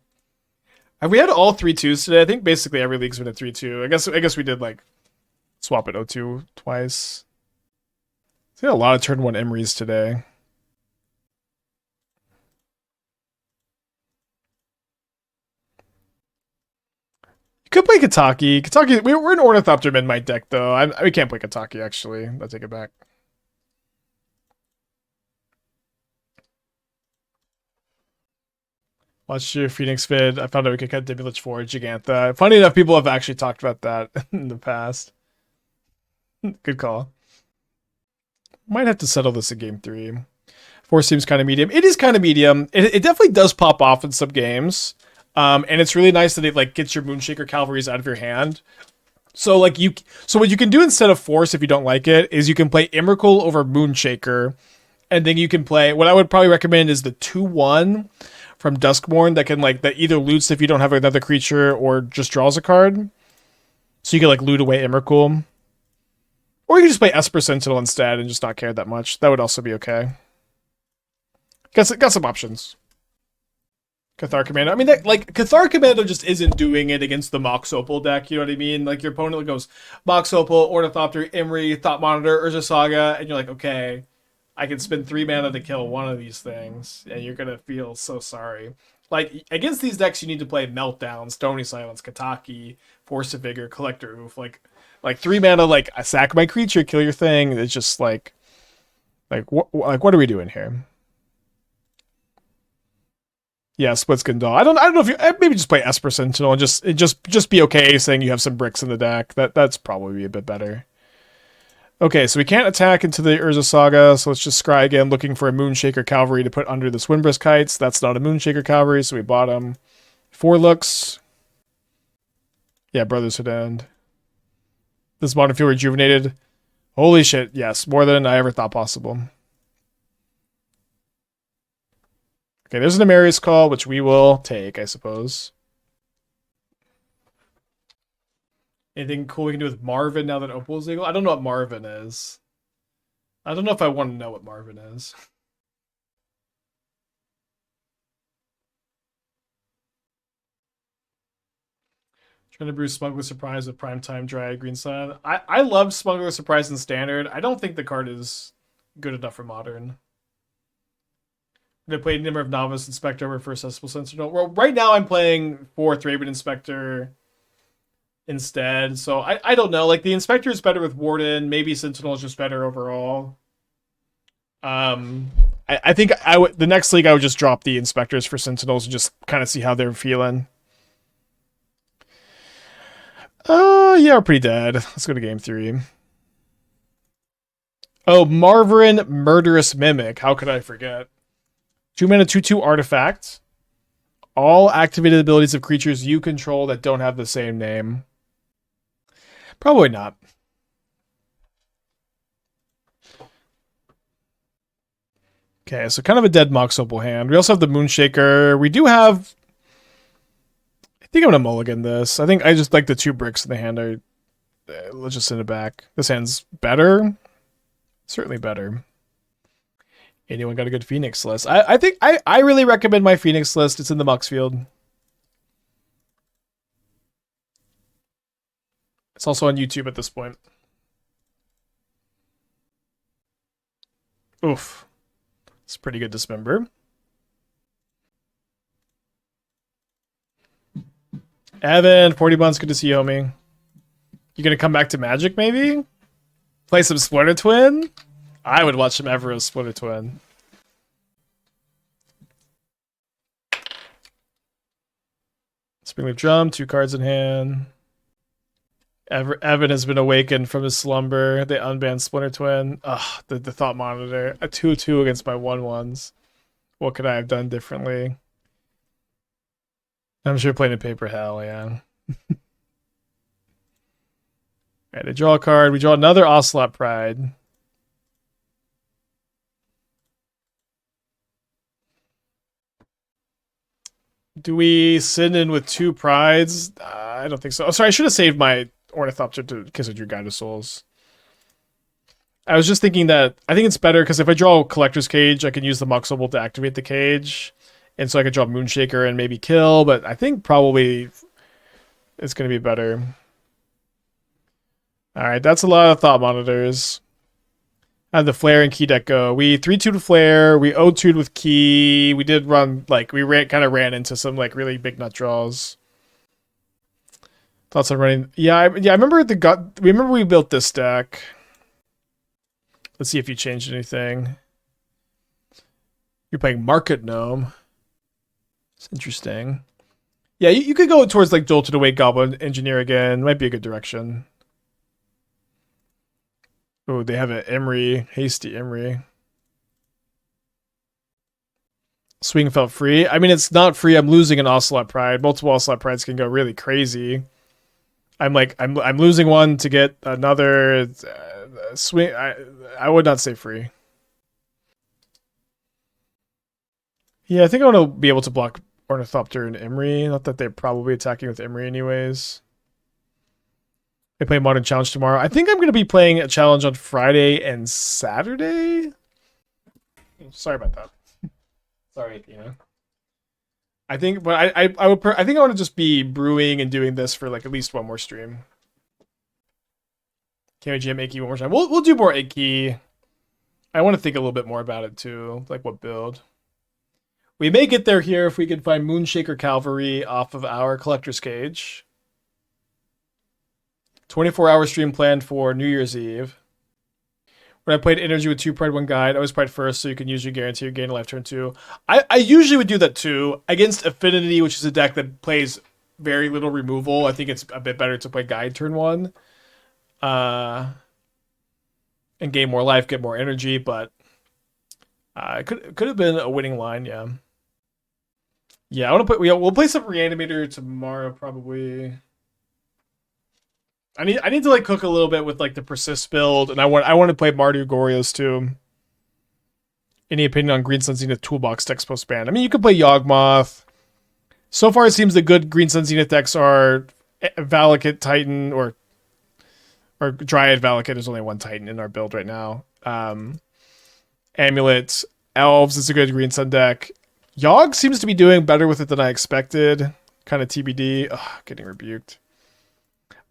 Have we had all 3-2s today? I think basically every league's been a 3-2. I guess we did like swap at 0-2 twice. We had a lot of turn 1 Emeries today. You could play Kataki. We're an Ornithopter Memnite deck, though. We can't play Kataki, actually. I'll take it back. Watch your Phoenix vid. I found out we could cut Dimulich for Gigantha. Funny enough, people have actually talked about that in the past. Good call. Might have to settle this in game 3. 4 seems kind of medium. It is kind of medium. It definitely does pop off in some games. And it's really nice that it like gets your Moonshaker Cavalries out of your hand. So like so what you can do instead of Force, if you don't like it, is you can play Emrakul over Moonshaker, and then you can play what I would probably recommend is the 2-1 from Duskmourn that can like that either loots if you don't have another creature or just draws a card. So you can like loot away Emrakul. Or you can just play Esper Sentinel instead and just not care that much. That would also be okay. Got some options. Cathar Commando. I mean, Cathar Commando just isn't doing it against the Mox Opal deck, you know what I mean? Like, your opponent goes Mox Opal, Ornithopter, Emery, Thought Monitor, Urza Saga, and you're like, okay, I can spend 3 mana to kill one of these things, and you're gonna feel so sorry. Like, against these decks, you need to play Meltdown, Stony Silence, Kataki, Force of Vigor, Collector Oof. Like 3 mana, like, I sack my creature, kill your thing. It's just like what are we doing here? Yeah, Split Skin Doll. I don't know if you maybe just play Esper Sentinel and just be okay saying you have some bricks in the deck. That's probably a bit better. Okay, so we can't attack into the Urza Saga, so let's just scry again, looking for a Moonshaker Cavalry to put under this Windbrisk Heights. That's not a Moonshaker Cavalry, so we bottom. 4 looks. Yeah, Brotherhood End. Does Modern feel rejuvenated? Holy shit, yes, more than I ever thought possible. Okay, there's an Emeria's Call, which we will take, I suppose. Anything cool we can do with Marvin now that Opal is legal? I don't know what Marvin is. I don't know if I want to know what Marvin is. Trying to brew Smuggler Surprise with Primetime Dry Green Sun. I love Smuggler Surprise in Standard. I don't think the card is good enough for Modern. I played Nimmer of Novice Inspector over First Accessible Sentinel. Well, right now I'm playing for Thraben Inspector instead. So I don't know. Like, the Inspector is better with Warden. Maybe Sentinel is just better overall. I think the next league I would just drop the Inspectors for Sentinels and just kind of see how they're feeling. Yeah, we're pretty dead. Let's go to game 3. Oh, Marvin Murderous Mimic. How could I forget? 2 mana, 2/2 artifact. All activated abilities of creatures you control that don't have the same name. Probably not. Okay, so kind of a dead Mox Opal hand. We also have the Moonshaker. We do have... I think I'm going to mulligan this. I think I just like the 2 bricks in the hand. Let's just send it back. This hand's better. Certainly better. Anyone got a good Phoenix list? I think I really recommend my Phoenix list. It's in the Mox field. It's also on YouTube at this point. Oof. It's pretty good Dismember. Evan, 40 months. Good to see you, homie. You gonna come back to Magic, maybe? Play some Splinter Twin? I would watch some Everos Splinter Twin. Springleaf Drum, 2 cards in hand. Evan has been awakened from his slumber. They unbanned Splinter Twin. Ugh, the Thought Monitor. A 2/2 against my 1/1s. What could I have done differently? I'm sure playing in paper hell, yeah. Alright, they draw a card. We draw another Ocelot Pride. Do we send in with 2 Prides? I don't think so. Oh, sorry, I should have saved my Ornithopter to Kiss of Your Guide of Souls. I was just thinking that I think it's better because if I draw Collector's Cage, I can use the Mox Opal to activate the cage. And so I could draw Moonshaker and maybe kill, but I think probably it's going to be better. Alright, that's a lot of Thought Monitors. Had the Flare and Key deck go. We 3-2'd Flare, we 0-2'd with Key. We did run, like, we kind of ran into some, like, really big nut draws. Thoughts on running... Yeah, I remember remember we built this deck. Let's see if you changed anything. You're playing Market Gnome. It's interesting. Yeah, you could go towards, like, Jolted Awake Goblin Engineer again. Might be a good direction. Oh, they have an Emery. Hasty Emery. Swing felt free. I mean, it's not free. I'm losing an Ocelot Pride. Multiple Ocelot Prides can go really crazy. I'm losing one to get another swing. I would not say free. Yeah, I think I want to be able to block Ornithopter and Emery. Not that they're probably attacking with Emery anyways. They play Modern Challenge tomorrow. I think I'm going to be playing a challenge on Friday and Saturday. Sorry about that. Sorry, Athena. I think, but I think I want to just be brewing and doing this for like at least one more stream. Can we jam Aki one more time? We'll do more Aki. I want to think a little bit more about it too, like what build. We may get there here if we can find Moonshaker Cavalry off of our Collector's Cage. 24-hour stream planned for New Year's Eve. When I played Energy with 2 Pride, 1 Guide, I always Pride first, so you can use your guarantee or gain a life turn 2. I usually would do that too. Against Affinity, which is a deck that plays very little removal, I think it's a bit better to play Guide turn 1. And gain more life, get more energy, but it could have been a winning line, yeah. Yeah, I want to we'll play some Reanimator tomorrow, probably. I need to like cook a little bit with like the persist build, and I want to play Mardu Gorios too. Any opinion on Green Sun Zenith toolbox decks post-ban? I mean, you could play Yawgmoth. So far, it seems the good Green Sun Zenith decks are Valakut Titan or Dryad Valakut. There's only one Titan in our build right now. Amulet, Elves is a good Green Sun deck. Yogg seems to be doing better with it than I expected. Kind of TBD. Ugh, getting rebuked.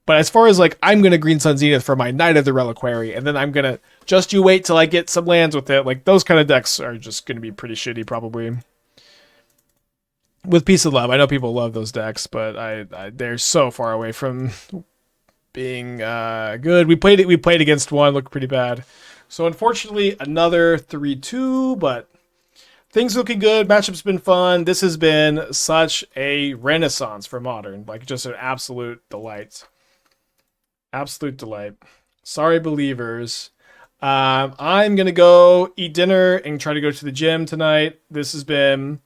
But as far as like, I'm going to Green Sun Zenith for my Knight of the Reliquary, and then I'm going to just you wait till I get some lands with it. Like, those kind of decks are just going to be pretty shitty, probably. With Piece of Love, I know people love those decks, but they're so far away from being good. We played against one, looked pretty bad. So unfortunately, another 3-2, but things looking good. Matchup's been fun. This has been such a renaissance for Modern. Like, just an absolute delight. Absolute delight. Sorry, believers. I'm going to go eat dinner and try to go to the gym tonight. This has been...